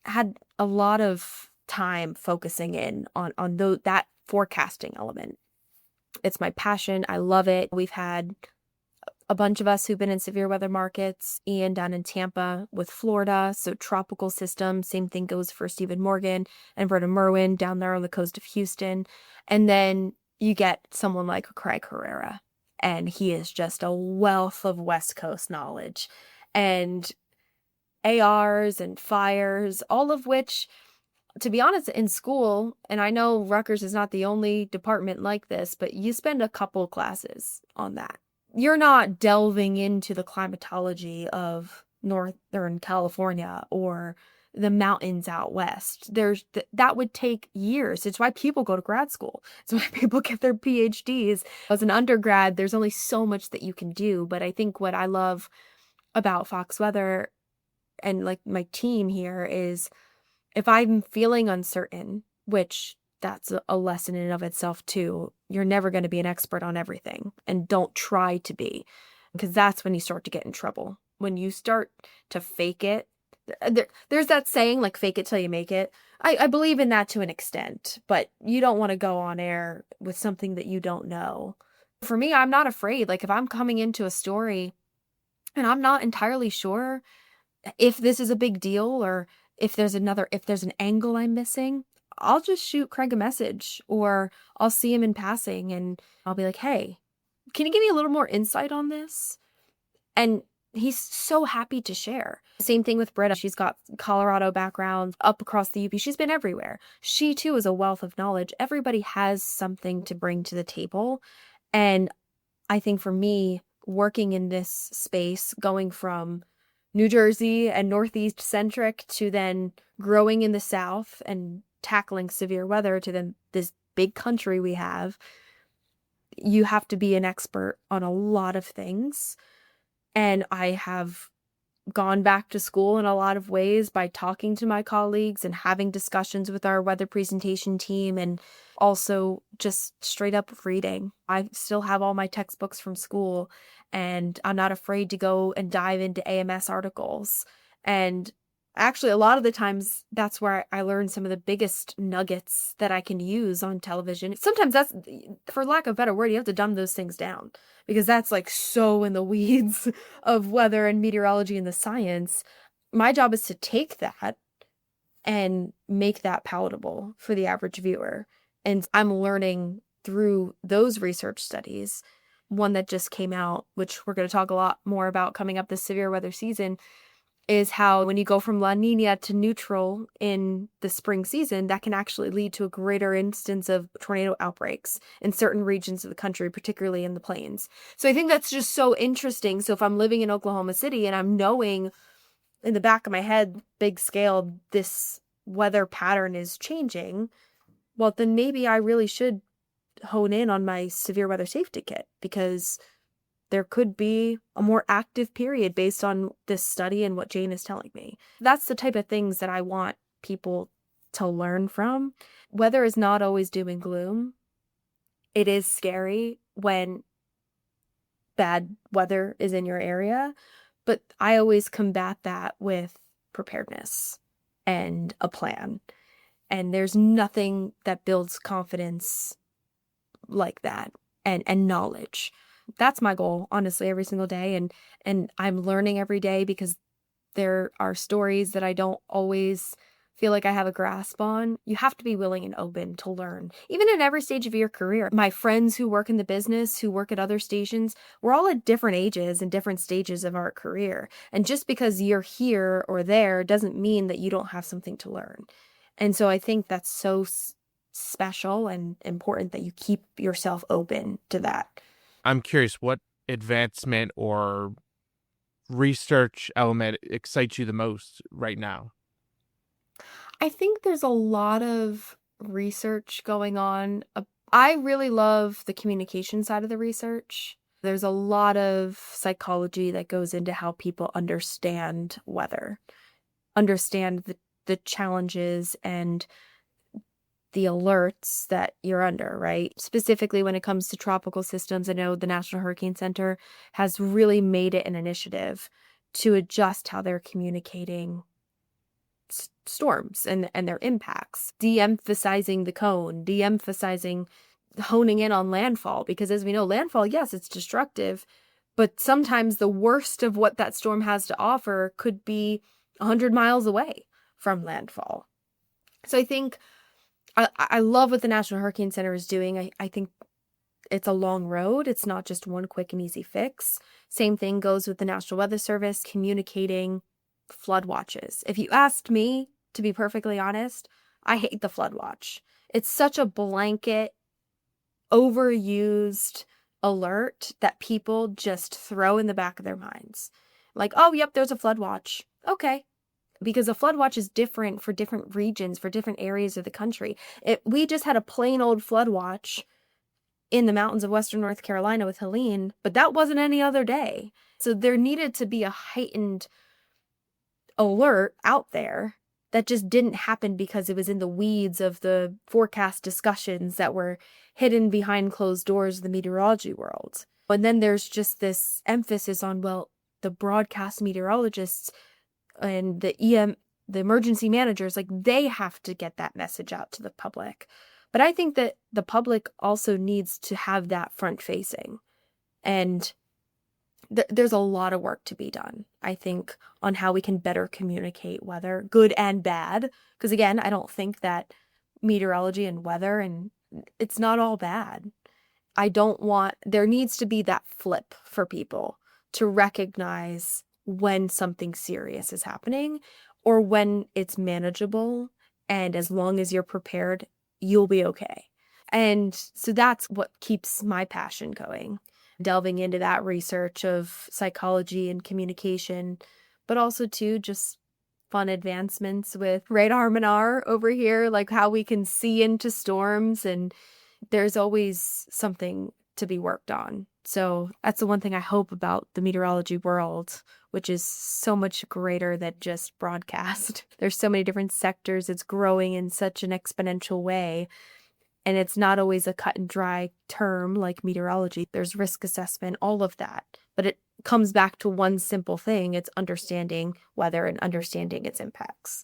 had a lot of time focusing in on that forecasting element. It's my passion. I love it. We've had a bunch of us who've been in severe weather markets. Ian down in Tampa with Florida, so tropical system. Same thing goes for Stephen Morgan and Verna Merwin down there on the coast of Houston. And then you get someone like Craig Herrera, and he is just a wealth of West Coast knowledge and ARs and fires, all of which, to be honest, in school, and I know Rutgers is not the only department like this, but you spend a couple classes on that. You're not delving into the climatology of Northern California or the mountains out west. That would take years. It's why people go to grad school. It's why people get their PhDs. As an undergrad, there's only so much that you can do. But I think what I love about Fox Weather and like my team here is if I'm feeling uncertain, which that's a lesson in and of itself too, you're never going to be an expert on everything, and don't try to be, because that's when you start to get in trouble. When you start to fake it, there's that saying, like, fake it till you make it. I believe in that to an extent, but you don't want to go on air with something that you don't know. For me, I'm not afraid. Like, if I'm coming into a story and I'm not entirely sure if this is a big deal, or if there's an angle I'm missing, I'll just shoot Craig a message, or I'll see him in passing and I'll be like, hey, can you give me a little more insight on this? And he's so happy to share. Same thing with Britta. She's got Colorado background, up across the UP. She's been everywhere. She too is a wealth of knowledge. Everybody has something to bring to the table. And I think for me, working in this space, going from New Jersey and Northeast centric to then growing in the South and tackling severe weather to then this big country we have, you have to be an expert on a lot of things. And I have gone back to school in a lot of ways by talking to my colleagues and having discussions with our weather presentation team, and also just straight up reading. I still have all my textbooks from school, and I'm not afraid to go and dive into AMS articles. And actually, a lot of the times, that's where I learn some of the biggest nuggets that I can use on television. Sometimes that's, for lack of a better word, you have to dumb those things down, because that's like so in the weeds of weather and meteorology and the science. My job is to take that and make that palatable for the average viewer. And I'm learning through those research studies. One that just came out, which we're going to talk a lot more about coming up this severe weather season, is how when you go from La Nina to neutral in the spring season, that can actually lead to a greater instance of tornado outbreaks in certain regions of the country, particularly in the plains. So I think that's just so interesting. So if I'm living in Oklahoma City and I'm knowing in the back of my head, big scale, this weather pattern is changing, well, then maybe I really should hone in on my severe weather safety kit, because there could be a more active period based on this study and what Jane is telling me. That's the type of things that I want people to learn from. Weather is not always doom and gloom. It is scary when bad weather is in your area, but I always combat that with preparedness and a plan. And there's nothing that builds confidence like that, and knowledge. That's my goal, honestly, every single day. And I'm learning every day, because there are stories that I don't always feel like I have a grasp on. You have to be willing and open to learn, even in every stage of your career. My friends who work in the business, who work at other stations, we're all at different ages and different stages of our career. And just because you're here or there doesn't mean that you don't have something to learn. And so I think that's so special and important that you keep yourself open to that. I'm curious, what advancement or research element excites you the most right now? I think there's a lot of research going on. I really love the communication side of the research. There's a lot of psychology that goes into how people understand weather, understand the challenges and the alerts that you're under, right? Specifically when it comes to tropical systems, I know the National Hurricane Center has really made it an initiative to adjust how they're communicating storms and their impacts, de-emphasizing the cone, de-emphasizing honing in on landfall, because as we know, landfall, yes, it's destructive, but sometimes the worst of what that storm has to offer could be 100 miles away from landfall. So I think I love what the National Hurricane Center is doing. I think it's a long road. It's not just one quick and easy fix. Same thing goes with the National Weather Service communicating flood watches. If you asked me, to be perfectly honest, I hate the flood watch. It's such a blanket, overused alert that people just throw in the back of their minds. Like, oh, yep, there's a flood watch. Okay. because a flood watch is different for different regions, for different areas of the country. We just had a plain old flood watch in the mountains of Western North Carolina with Helene, but that wasn't any other day. So there needed to be a heightened alert out there that just didn't happen because it was in the weeds of the forecast discussions that were hidden behind closed doors of the meteorology world. And then there's just this emphasis on, well, the broadcast meteorologists and the emergency managers, like, they have to get that message out to the public. But I think that the public also needs to have that front facing. And there's a lot of work to be done, I think, on how we can better communicate weather, good and bad. Because again, I don't think that meteorology and weather, and it's not all bad. There needs to be that flip for people to recognize when something serious is happening or when it's manageable. And as long as you're prepared, you'll be okay. And so that's what keeps my passion going, delving into that research of psychology and communication, but also too just fun advancements with radar Minar over here, like how we can see into storms, and there's always something to be worked on. So that's the one thing I hope about the meteorology world, which is so much greater than just broadcast. There's so many different sectors. It's growing in such an exponential way. And it's not always a cut and dry term like meteorology. There's risk assessment, all of that. But it comes back to one simple thing. It's understanding weather and understanding its impacts.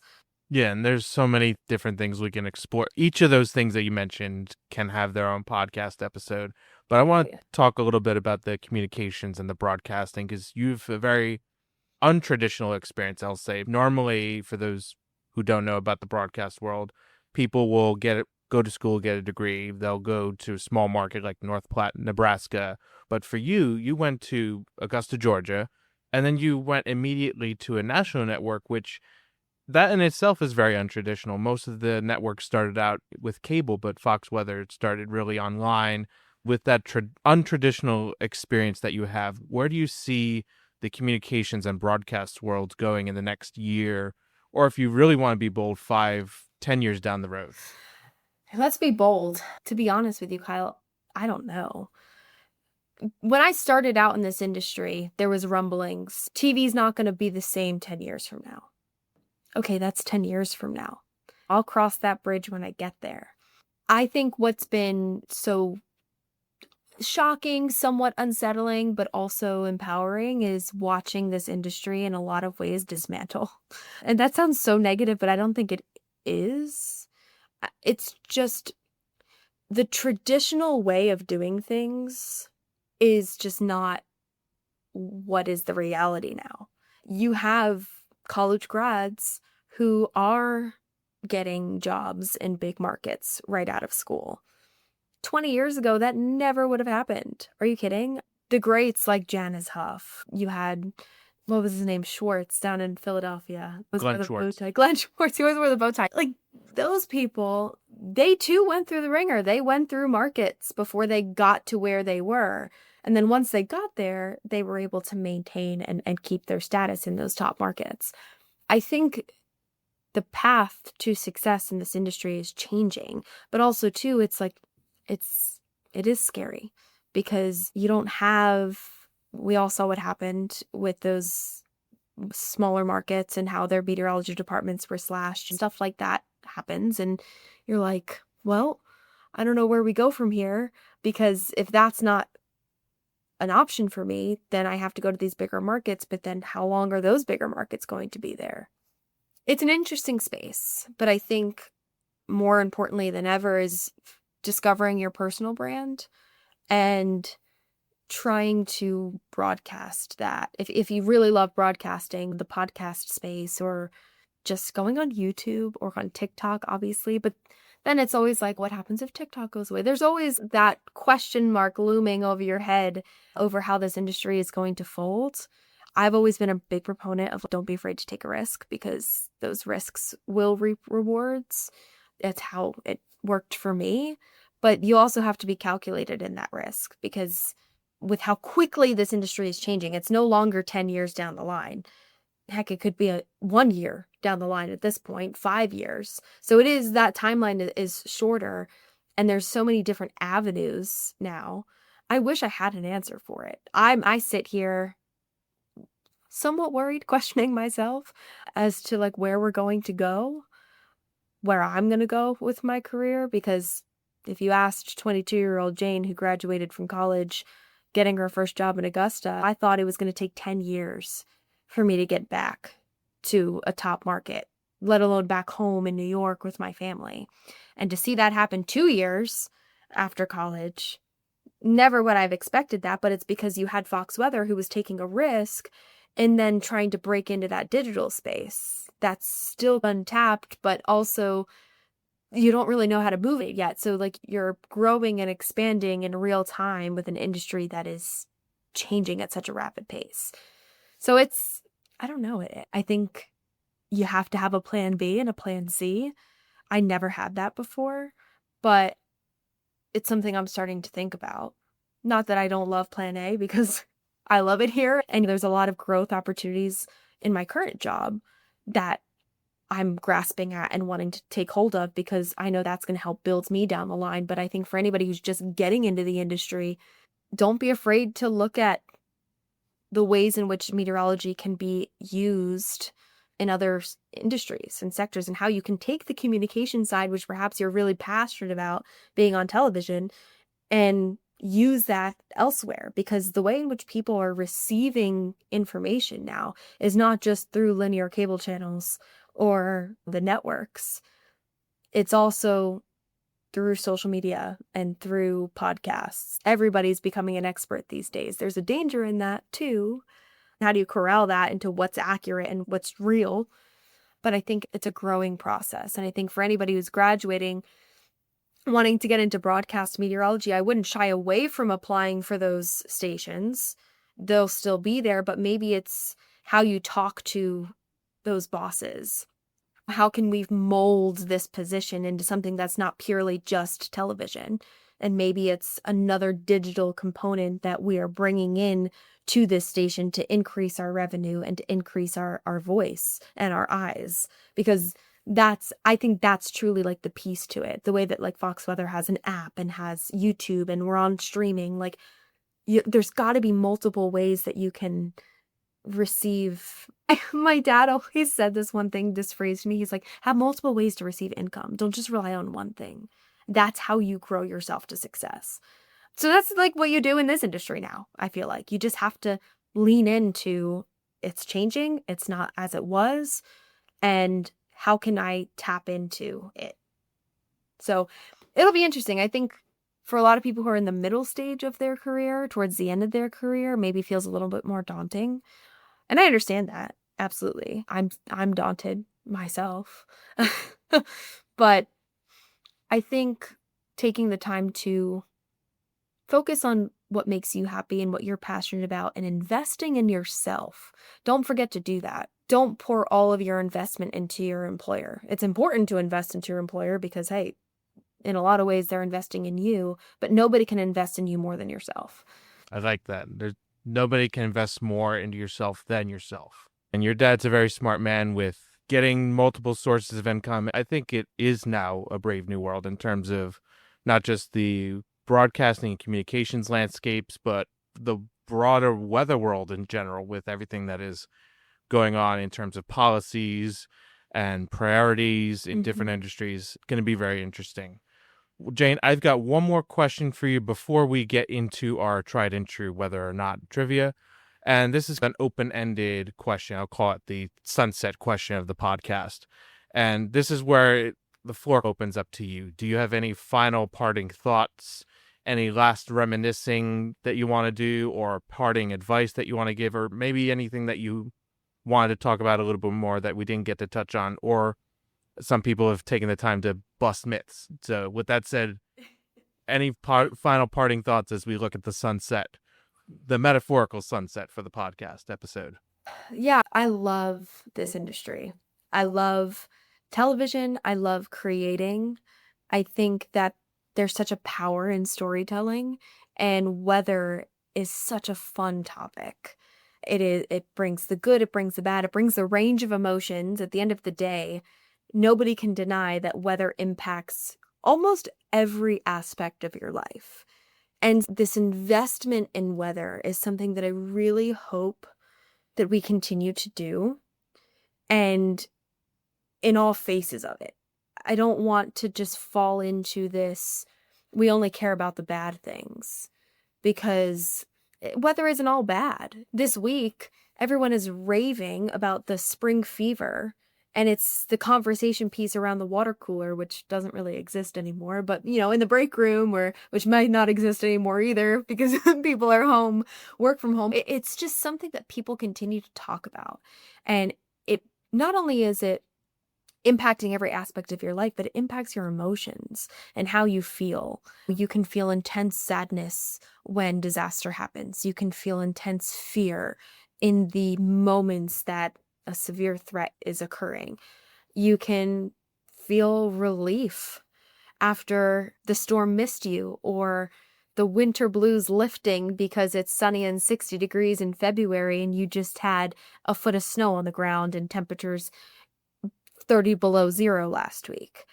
Yeah, and there's so many different things we can explore. Each of those things that you mentioned can have their own podcast episode. But I want to talk a little bit about the communications and the broadcasting, because you've a very untraditional experience, I'll say. Normally, for those who don't know about the broadcast world, people will go to school, get a degree. They'll go to a small market like North Platte, Nebraska. But for you went to Augusta, Georgia, and then you went immediately to a national network, which that in itself is very untraditional. Most of the networks started out with cable, but Fox Weather started really online. With that untraditional experience that you have, where do you see the communications and broadcast worlds going in the next year? Or if you really want to be bold, 5-10 years down the road? Let's be bold. To be honest with you, Kyle, I don't know. When I started out in this industry, there was rumblings. TV's not going to be the same 10 years from now. Okay, that's 10 years from now. I'll cross that bridge when I get there. I think what's been so shocking, somewhat unsettling, but also empowering is watching this industry in a lot of ways dismantle. And that sounds so negative, but I don't think it is. It's just the traditional way of doing things is just not what is the reality now. You have college grads who are getting jobs in big markets right out of school. 20 years ago, that never would have happened. Are you kidding? The greats like Janice Huff. You had, what was his name? Schwartz down in Philadelphia. Glenn Schwartz. Glenn Schwartz. He always wore the bow tie. Like, those people, they too went through the ringer. They went through markets before they got to where they were. And then once they got there, they were able to maintain and keep their status in those top markets. I think the path to success in this industry is changing. But also, too, it's like, it is scary because you don't have, we all saw what happened with those smaller markets and how their meteorology departments were slashed and stuff like that happens. And you're like, well, I don't know where we go from here, because if that's not an option for me, then I have to go to these bigger markets. But then how long are those bigger markets going to be there? It's an interesting space, but I think more importantly than ever is discovering your personal brand and trying to broadcast that. If you really love broadcasting, the podcast space, or just going on YouTube or on TikTok, obviously, but then it's always like, what happens if TikTok goes away? There's always that question mark looming over your head over how this industry is going to fold. I've always been a big proponent of don't be afraid to take a risk, because those risks will reap rewards. That's how it worked for me. But you also have to be calculated in that risk, because with how quickly this industry is changing, it's no longer 10 years down the line. heck, it could be 1 year down the line at this point, 5 years. So it is, that timeline is shorter, and there's so many different avenues now. I wish I had an answer for it. I sit here somewhat worried, questioning myself as to like where we're going to go, where I'm going to go with my career. Because if you asked 22-year-old Jane, who graduated from college, getting her first job in Augusta, I thought it was going to take 10 years for me to get back to a top market, let alone back home in New York with my family. And to see that happen 2 years after college, never would I've expected that, but it's because you had Fox Weather, who was taking a risk and then trying to break into that digital space that's still untapped, but also you don't really know how to move it yet. So like you're growing and expanding in real time with an industry that is changing at such a rapid pace. So it's, I don't know. I think you have to have a plan B and a plan C. I never had that before, but it's something I'm starting to think about. Not that I don't love plan A, because I love it here. And there's a lot of growth opportunities in my current job that I'm grasping at and wanting to take hold of, because I know that's going to help build me down the line. But I think for anybody who's just getting into the industry, don't be afraid to look at the ways in which meteorology can be used in other industries and sectors, and how you can take the communication side, which perhaps you're really passionate about being on television, and use that elsewhere. Because the way in which people are receiving information now is not just through linear cable channels or the networks. It's also through social media and through podcasts. Everybody's becoming an expert these days. There's a danger in that too. How do you corral that into what's accurate and what's real? But I think it's a growing process. And I think for anybody who's graduating, wanting to get into broadcast meteorology, I wouldn't shy away from applying for those stations. They'll still be there, but maybe it's how you talk to those bosses. How can we mold this position into something that's not purely just television? And maybe it's another digital component that we are bringing in to this station to increase our revenue and to increase our voice and our eyes. Because I think that's truly like the piece to it. The way that like Fox Weather has an app and has YouTube and we're on streaming, like there's got to be multiple ways that you can receive. My dad always said this one thing, this phrase to me. He's like, have multiple ways to receive income. Don't just rely on one thing. That's how you grow yourself to success. So that's like what you do in this industry now. I feel like you just have to lean into it's changing. It's not as it was. And how can I tap into it? So it'll be interesting. I think for a lot of people who are in the middle stage of their career, towards the end of their career, maybe feels a little bit more daunting. And I understand that. Absolutely. I'm daunted myself. But I think taking the time to focus on what makes you happy and what you're passionate about and investing in yourself. Don't forget to do that. Don't pour all of your investment into your employer. It's important to invest into your employer because, hey, in a lot of ways, they're investing in you, but nobody can invest in you more than yourself. I like that. Nobody can invest more into yourself than yourself. And your dad's a very smart man with getting multiple sources of income. I think it is now a brave new world in terms of not just the broadcasting and communications landscapes, but the broader weather world in general, with everything that is going on in terms of policies and priorities in different industries. Going to be very interesting. Jane, I've got one more question for you before we get into our tried and true whether or not trivia. And this is an open-ended question. I'll call it the sunset question of the podcast. And this is where the floor opens up to you. Do you have any final parting thoughts, any last reminiscing that you want to do, or parting advice that you want to give, or maybe anything that you wanted to talk about a little bit more that we didn't get to touch on, or some people have taken the time to bust myths. So with that said, any final parting thoughts as we look at the sunset, the metaphorical sunset for the podcast episode? Yeah, I love this industry. I love television. I love creating. I think that there's such a power in storytelling, and weather is such a fun topic. It brings the good, it brings the bad, it brings the range of emotions. At the end of the day, nobody can deny that weather impacts almost every aspect of your life. And this investment in weather is something that I really hope that we continue to do, and in all phases of it. I don't want to just fall into this, we only care about the bad things, because weather isn't all bad. This week, everyone is raving about the spring fever, and it's the conversation piece around the water cooler, which doesn't really exist anymore, but in the break room, which might not exist anymore either because people are home, work from home. It's just something that people continue to talk about. And it not only is it impacting every aspect of your life, but it impacts your emotions and how you feel. You can feel intense sadness when disaster happens. You can feel intense fear in the moments that a severe threat is occurring. You can feel relief after the storm missed you, or the winter blues lifting because it's sunny and 60 degrees in February and you just had a foot of snow on the ground and temperatures 30 below zero last week.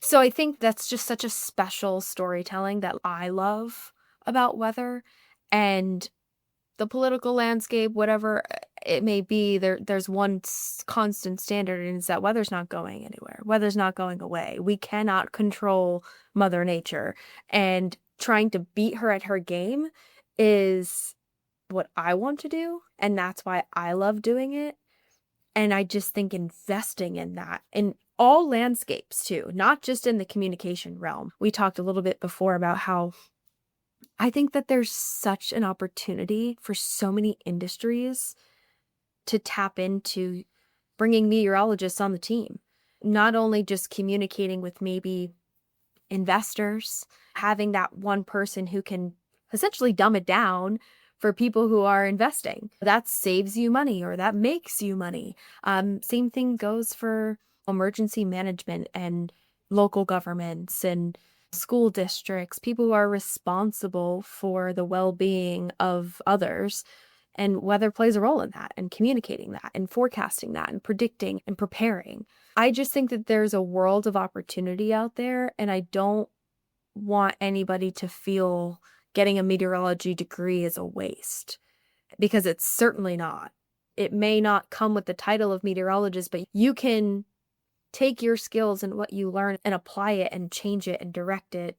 So I think that's just such a special storytelling that I love about weather. And the political landscape, whatever it may be, there's one constant standard, and it's that weather's not going anywhere. Weather's not going away. We cannot control Mother Nature. And trying to beat her at her game is what I want to do. And that's why I love doing it. And I just think investing in that in all landscapes too, not just in the communication realm. We talked a little bit before about how I think that there's such an opportunity for so many industries to tap into bringing meteorologists on the team, not only just communicating with maybe investors, having that one person who can essentially dumb it down for people who are investing. That saves you money, or that makes you money. Same thing goes for emergency management and local governments and school districts, people who are responsible for the well-being of others. And weather plays a role in that, and communicating that, and forecasting that, and predicting and preparing. I just think that there's a world of opportunity out there, and I don't want anybody to feel getting a meteorology degree is a waste, because it's certainly not. It may not come with the title of meteorologist, but you can take your skills and what you learn and apply it and change it and direct it,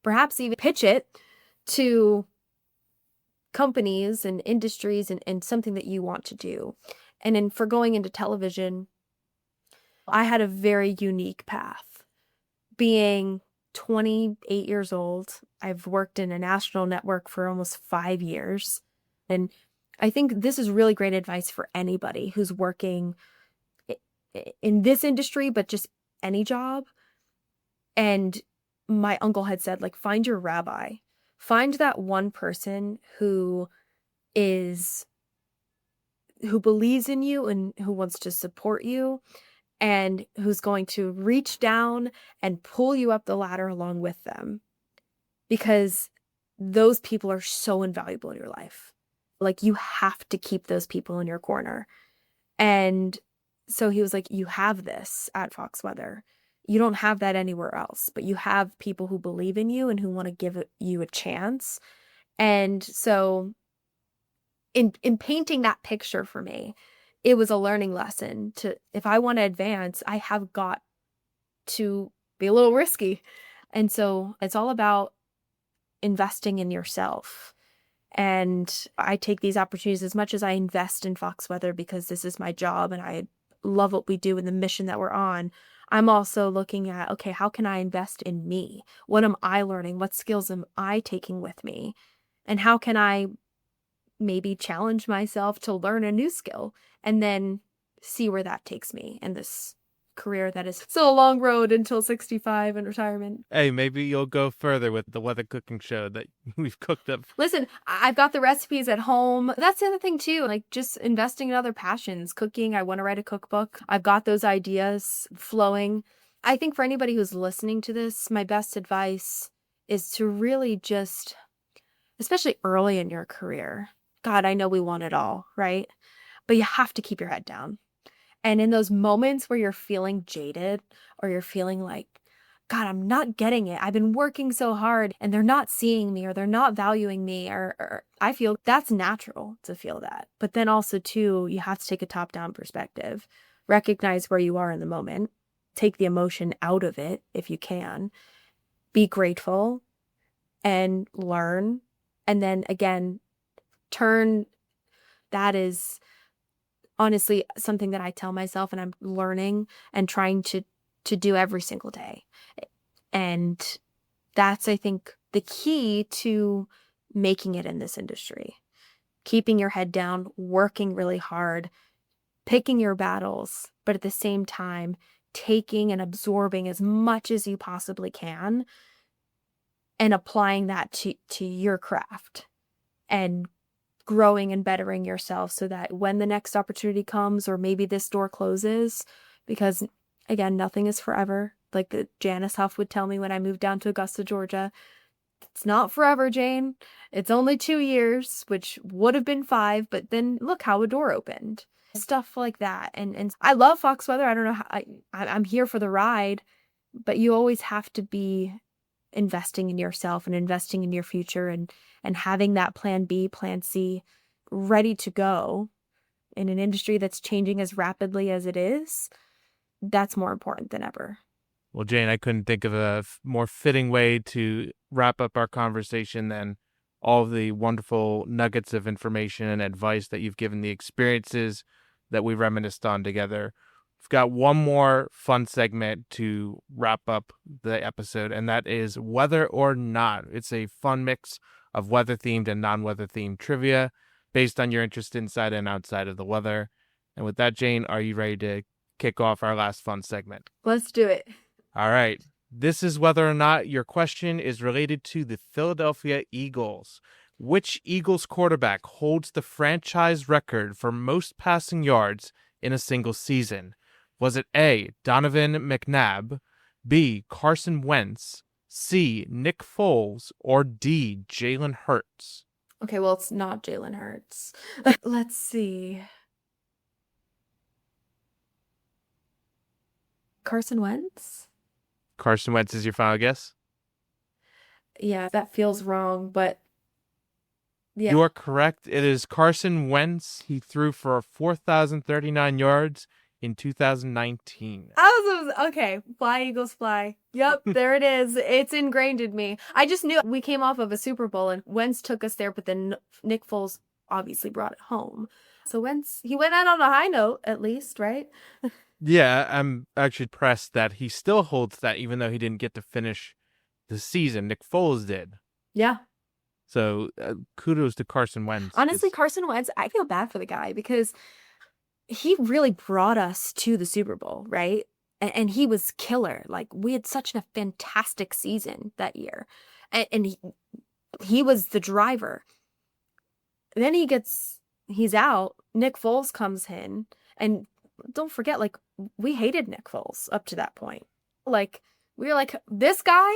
perhaps even pitch it to companies and industries and something that you want to do. And then for going into television, I had a very unique path. Being 28 years old, I've worked in a national network for almost 5 years. And I think this is really great advice for anybody who's working in this industry, but just any job. And my uncle had said, like, find your rabbi. Find that one person who believes in you and who wants to support you, and who's going to reach down and pull you up the ladder along with them, because those people are so invaluable in your life. Like, you have to keep those people in your corner. And so he was like, you have this at Fox Weather. You don't have that anywhere else, but you have people who believe in you and who want to give you a chance. And so in painting that picture for me, it was a learning lesson to, if I want to advance, I have got to be a little risky. And so it's all about investing in yourself. And I take these opportunities as much as I invest in Fox Weather, because this is my job and I love what we do and the mission that we're on. I'm also looking at, okay, how can I invest in me? What am I learning? What skills am I taking with me? And how can I maybe challenge myself to learn a new skill and then see where that takes me in this career that is still a long road until 65 and retirement. Hey, maybe you'll go further with the weather cooking show that we've cooked up. Listen, I've got the recipes at home. That's the other thing too, like just investing in other passions. Cooking, I want to write a cookbook. I've got those ideas flowing. I think for anybody who's listening to this, my best advice is to really just, especially early in your career, God, I know we want it all, right? But you have to keep your head down. And in those moments where you're feeling jaded or you're feeling like, God, I'm not getting it. I've been working so hard and they're not seeing me or they're not valuing me, or I feel that's natural to feel that. But then also, too, you have to take a top-down perspective, recognize where you are in the moment, take the emotion out of it if you can, be grateful and learn. And then again, turn that is honestly something that I tell myself and I'm learning and trying to do every single day. And that's, I think, the key to making it in this industry. Keeping your head down, working really hard, picking your battles, but at the same time, taking and absorbing as much as you possibly can and applying that to your craft and growing and bettering yourself so that when the next opportunity comes or maybe this door closes, because again, nothing is forever. Like Janice Huff would tell me when I moved down to Augusta, Georgia, it's not forever, Jane. It's only 2 years, which would have been 5, but then look how a door opened. Stuff like that. And I love Fox Weather. I don't know how I'm here for the ride, but you always have to be investing in yourself and investing in your future and having that plan B, plan C ready to go in an industry that's changing as rapidly as it is. That's more important than ever. Well, Jane, I couldn't think of a more fitting way to wrap up our conversation than all of the wonderful nuggets of information and advice that you've given, the experiences that we reminisced on together. We've got one more fun segment to wrap up the episode, and that is Whether or Not. It's a fun mix of weather-themed and non-weather themed trivia based on your interest inside and outside of the weather. And with that, Jane, are you ready to kick off our last fun segment? Let's do it. All right. This is whether or not your question is related to the Philadelphia Eagles. Which Eagles quarterback holds the franchise record for most passing yards in a single season? Was it A, Donovan McNabb, B, Carson Wentz, C, Nick Foles, or D, Jalen Hurts? Okay, well, it's not Jalen Hurts. Let's see. Carson Wentz? Carson Wentz is your final guess? Yeah, that feels wrong, but yeah. You are correct. It is Carson Wentz. He threw for 4,039 yards in 2019. Okay, fly Eagles fly. Yep, there it is. It's ingrained in me. I just knew we came off of a Super Bowl and Wentz took us there, but then Nick Foles obviously brought it home. So Wentz, he went out on a high note at least, right? Yeah, I'm actually impressed that he still holds that even though he didn't get to finish the season. Nick Foles did. Yeah. So kudos to Carson Wentz. Honestly, Carson Wentz, I feel bad for the guy because he really brought us to the Super Bowl, right? And he was killer. Like, we had such a fantastic season that year. And he was the driver. Then he's out. Nick Foles comes in. And don't forget, like, we hated Nick Foles up to that point. Like, we were like, this guy?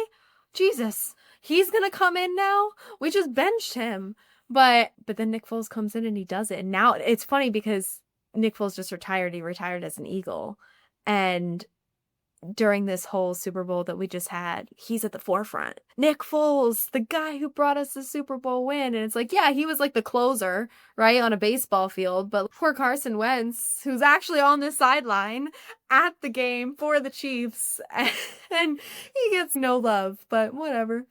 Jesus, he's going to come in now? We just benched him. But then Nick Foles comes in and he does it. And now it's funny because Nick Foles just retired. He retired as an Eagle. And during this whole Super Bowl that we just had, he's at the forefront. Nick Foles, the guy who brought us the Super Bowl win. And it's like, yeah, he was like the closer, right, on a baseball field. But poor Carson Wentz, who's actually on the sideline at the game for the Chiefs. And he gets no love, but whatever.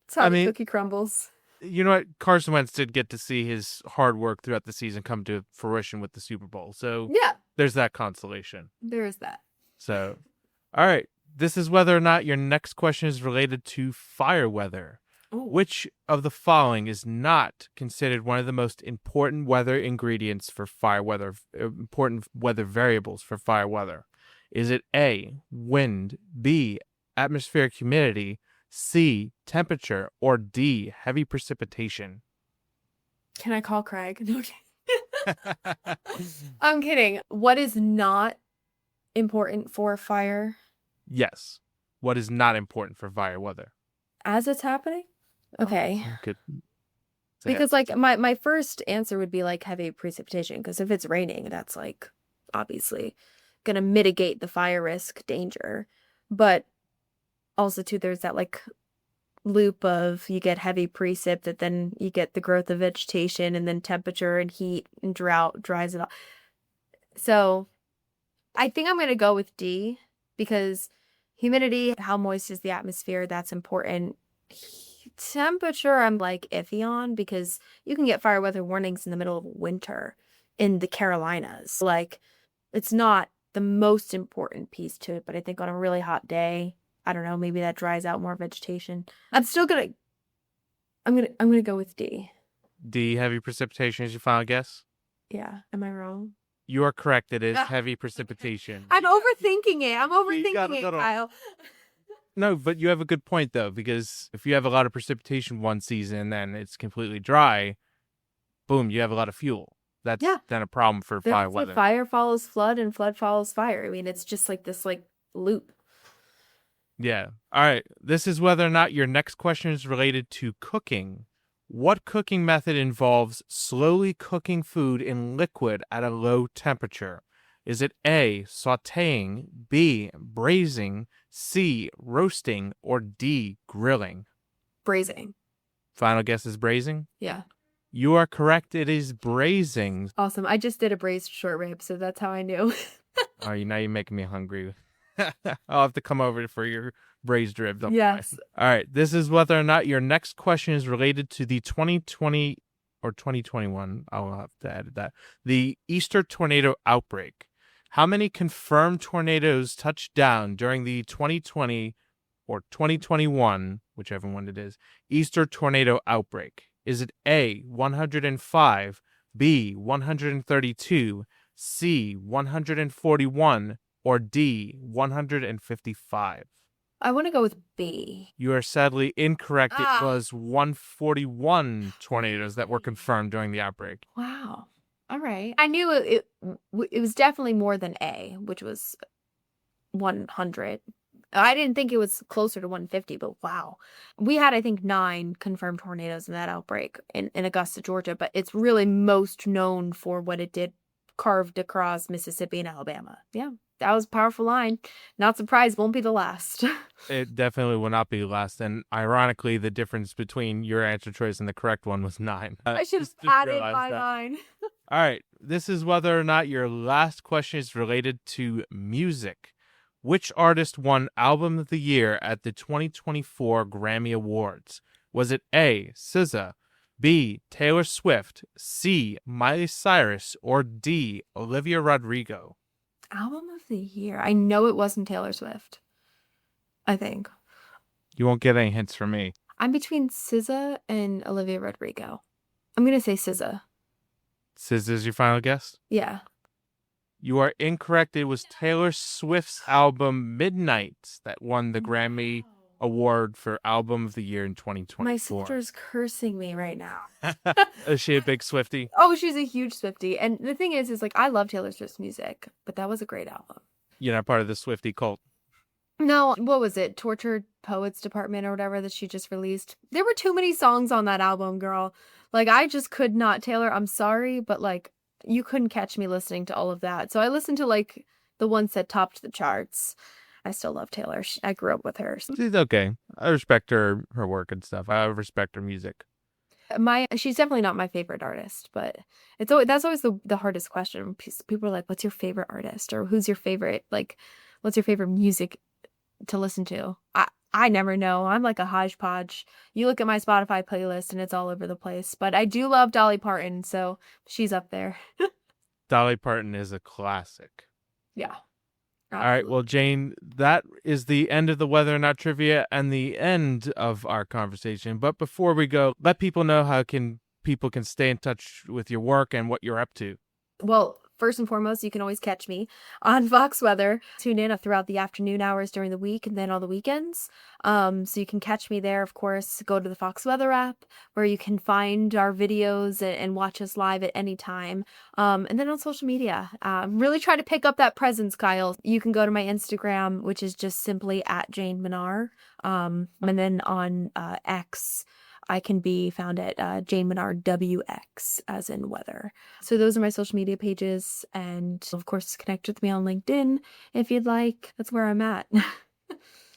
It's how the cookie crumbles. You know what? Carson Wentz did get to see his hard work throughout the season come to fruition with the Super Bowl. So yeah, there's that consolation. There is that. So, all right. This is whether or not your next question is related to fire weather. Ooh. Which of the following is not considered one of the most important weather ingredients for fire weather, important weather variables for fire weather? Is it A, wind, B, atmospheric humidity, C, temperature, or D, heavy precipitation? Can I call Craig? No, I'm kidding. What is not important for fire? Yes. What is not important for fire weather? As it's happening? Okay. It's Because like my first answer would be like heavy precipitation, because if it's raining, that's like obviously gonna mitigate the fire risk danger. But also too, there's that like loop of you get heavy precip that then you get the growth of vegetation and then temperature and heat and drought dries it off. So I think I'm gonna go with D, because humidity, how moist is the atmosphere, that's important. Temperature, I'm like iffy on, because you can get fire weather warnings in the middle of winter in the Carolinas. Like, it's not the most important piece to it, but I think on a really hot day, I don't know, maybe that dries out more vegetation. I'm gonna go with D. D, heavy precipitation is your final guess? Yeah. Am I wrong? You are correct. It is heavy precipitation. I'm overthinking it, Kyle. No, but you have a good point, though, because if you have a lot of precipitation one season and it's completely dry, boom, you have a lot of fuel. That's then a problem for fire weather. Fire follows flood and flood follows fire. I mean, it's just like this like loop. Yeah. All right. This is whether or not your next question is related to cooking. What cooking method involves slowly cooking food in liquid at a low temperature? Is it A, sautéing, B, braising, C, roasting, or D, grilling? Braising. Final guess is braising? Yeah. You are correct. It is braising. Awesome. I just did a braised short rib, so that's how I knew. Now you're making me hungry. I'll have to come over for your braised rib. Yes. All right. This is whether or not your next question is related to the 2020 or 2021. I'll have to edit that. The Easter tornado outbreak. How many confirmed tornadoes touched down during the 2020 or 2021, whichever one it is, Easter tornado outbreak? Is it A, 105, B, 132, C, 141, or D, 155? I want to go with B. You are sadly incorrect. It was 141 tornadoes that were confirmed during the outbreak. Wow. All right. I knew it was definitely more than A, which was 100. I didn't think it was closer to 150, but wow. We had, I think, 9 confirmed tornadoes in that outbreak in Augusta, Georgia, but it's really most known for what it did, carved across Mississippi and Alabama. Yeah, that was a powerful line. Not surprised, won't be the last. It definitely will not be the last. And ironically, the difference between your answer choice and the correct one was 9. I should have added my line. All right. This is whether or not your last question is related to music. Which artist won Album of the Year at the 2024 Grammy Awards? Was it A, SZA, B, Taylor Swift, C, Miley Cyrus, or D, Olivia Rodrigo? Album of the Year. I know it wasn't Taylor Swift. I think. You won't get any hints from me. I'm between SZA and Olivia Rodrigo. I'm going to say SZA. SZA is your final guess? Yeah. You are incorrect. It was Taylor Swift's album Midnight that won the Grammy Award for Album of the Year in 2024. My sister's cursing me right now. Is she a big Swiftie? Oh, she's a huge Swiftie. And the thing is like, I love Taylor Swift's music, but that was a great album. You're not part of the Swiftie cult? No, what was it? Tortured Poets Department or whatever that she just released. There were too many songs on that album, girl. Like, I just could not. Taylor, I'm sorry, but like, you couldn't catch me listening to all of that. So I listened to like the ones that topped the charts. I still love Taylor. I grew up with her. She's okay. I respect her work and stuff. I respect her music. She's definitely not my favorite artist, but that's always the hardest question. People are like, "What's your favorite artist?" or "Who's your favorite what's your favorite music to listen to?" I never know. I'm like a hodgepodge. You look at my Spotify playlist and it's all over the place. But I do love Dolly Parton, so she's up there. Dolly Parton is a classic. Yeah. Absolutely. All right. Well, Jane, that is the end of the Whether or Not trivia and the end of our conversation. But before we go, let people know how people can stay in touch with your work and what you're up to. Well, first and foremost, you can always catch me on Fox Weather. Tune in throughout the afternoon hours during the week and then on the weekends. So you can catch me there, of course. Go to the Fox Weather app where you can find our videos and watch us live at any time. And then on social media. Really try to pick up that presence, Kyle. You can go to my Instagram, which is just simply @Jane Minar. And then on X, I can be found at Jane Minar WX, as in weather. So those are my social media pages. And of course, connect with me on LinkedIn if you'd like. That's where I'm at.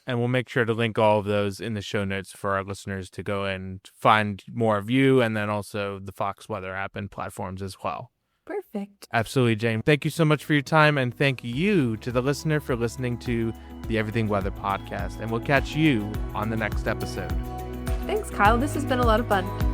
And we'll make sure to link all of those in the show notes for our listeners to go and find more of you, and then also the Fox Weather app and platforms as well. Perfect. Absolutely, Jane. Thank you so much for your time, and thank you to the listener for listening to the Everything Weather podcast. And we'll catch you on the next episode. Thanks, Kyle. This has been a lot of fun.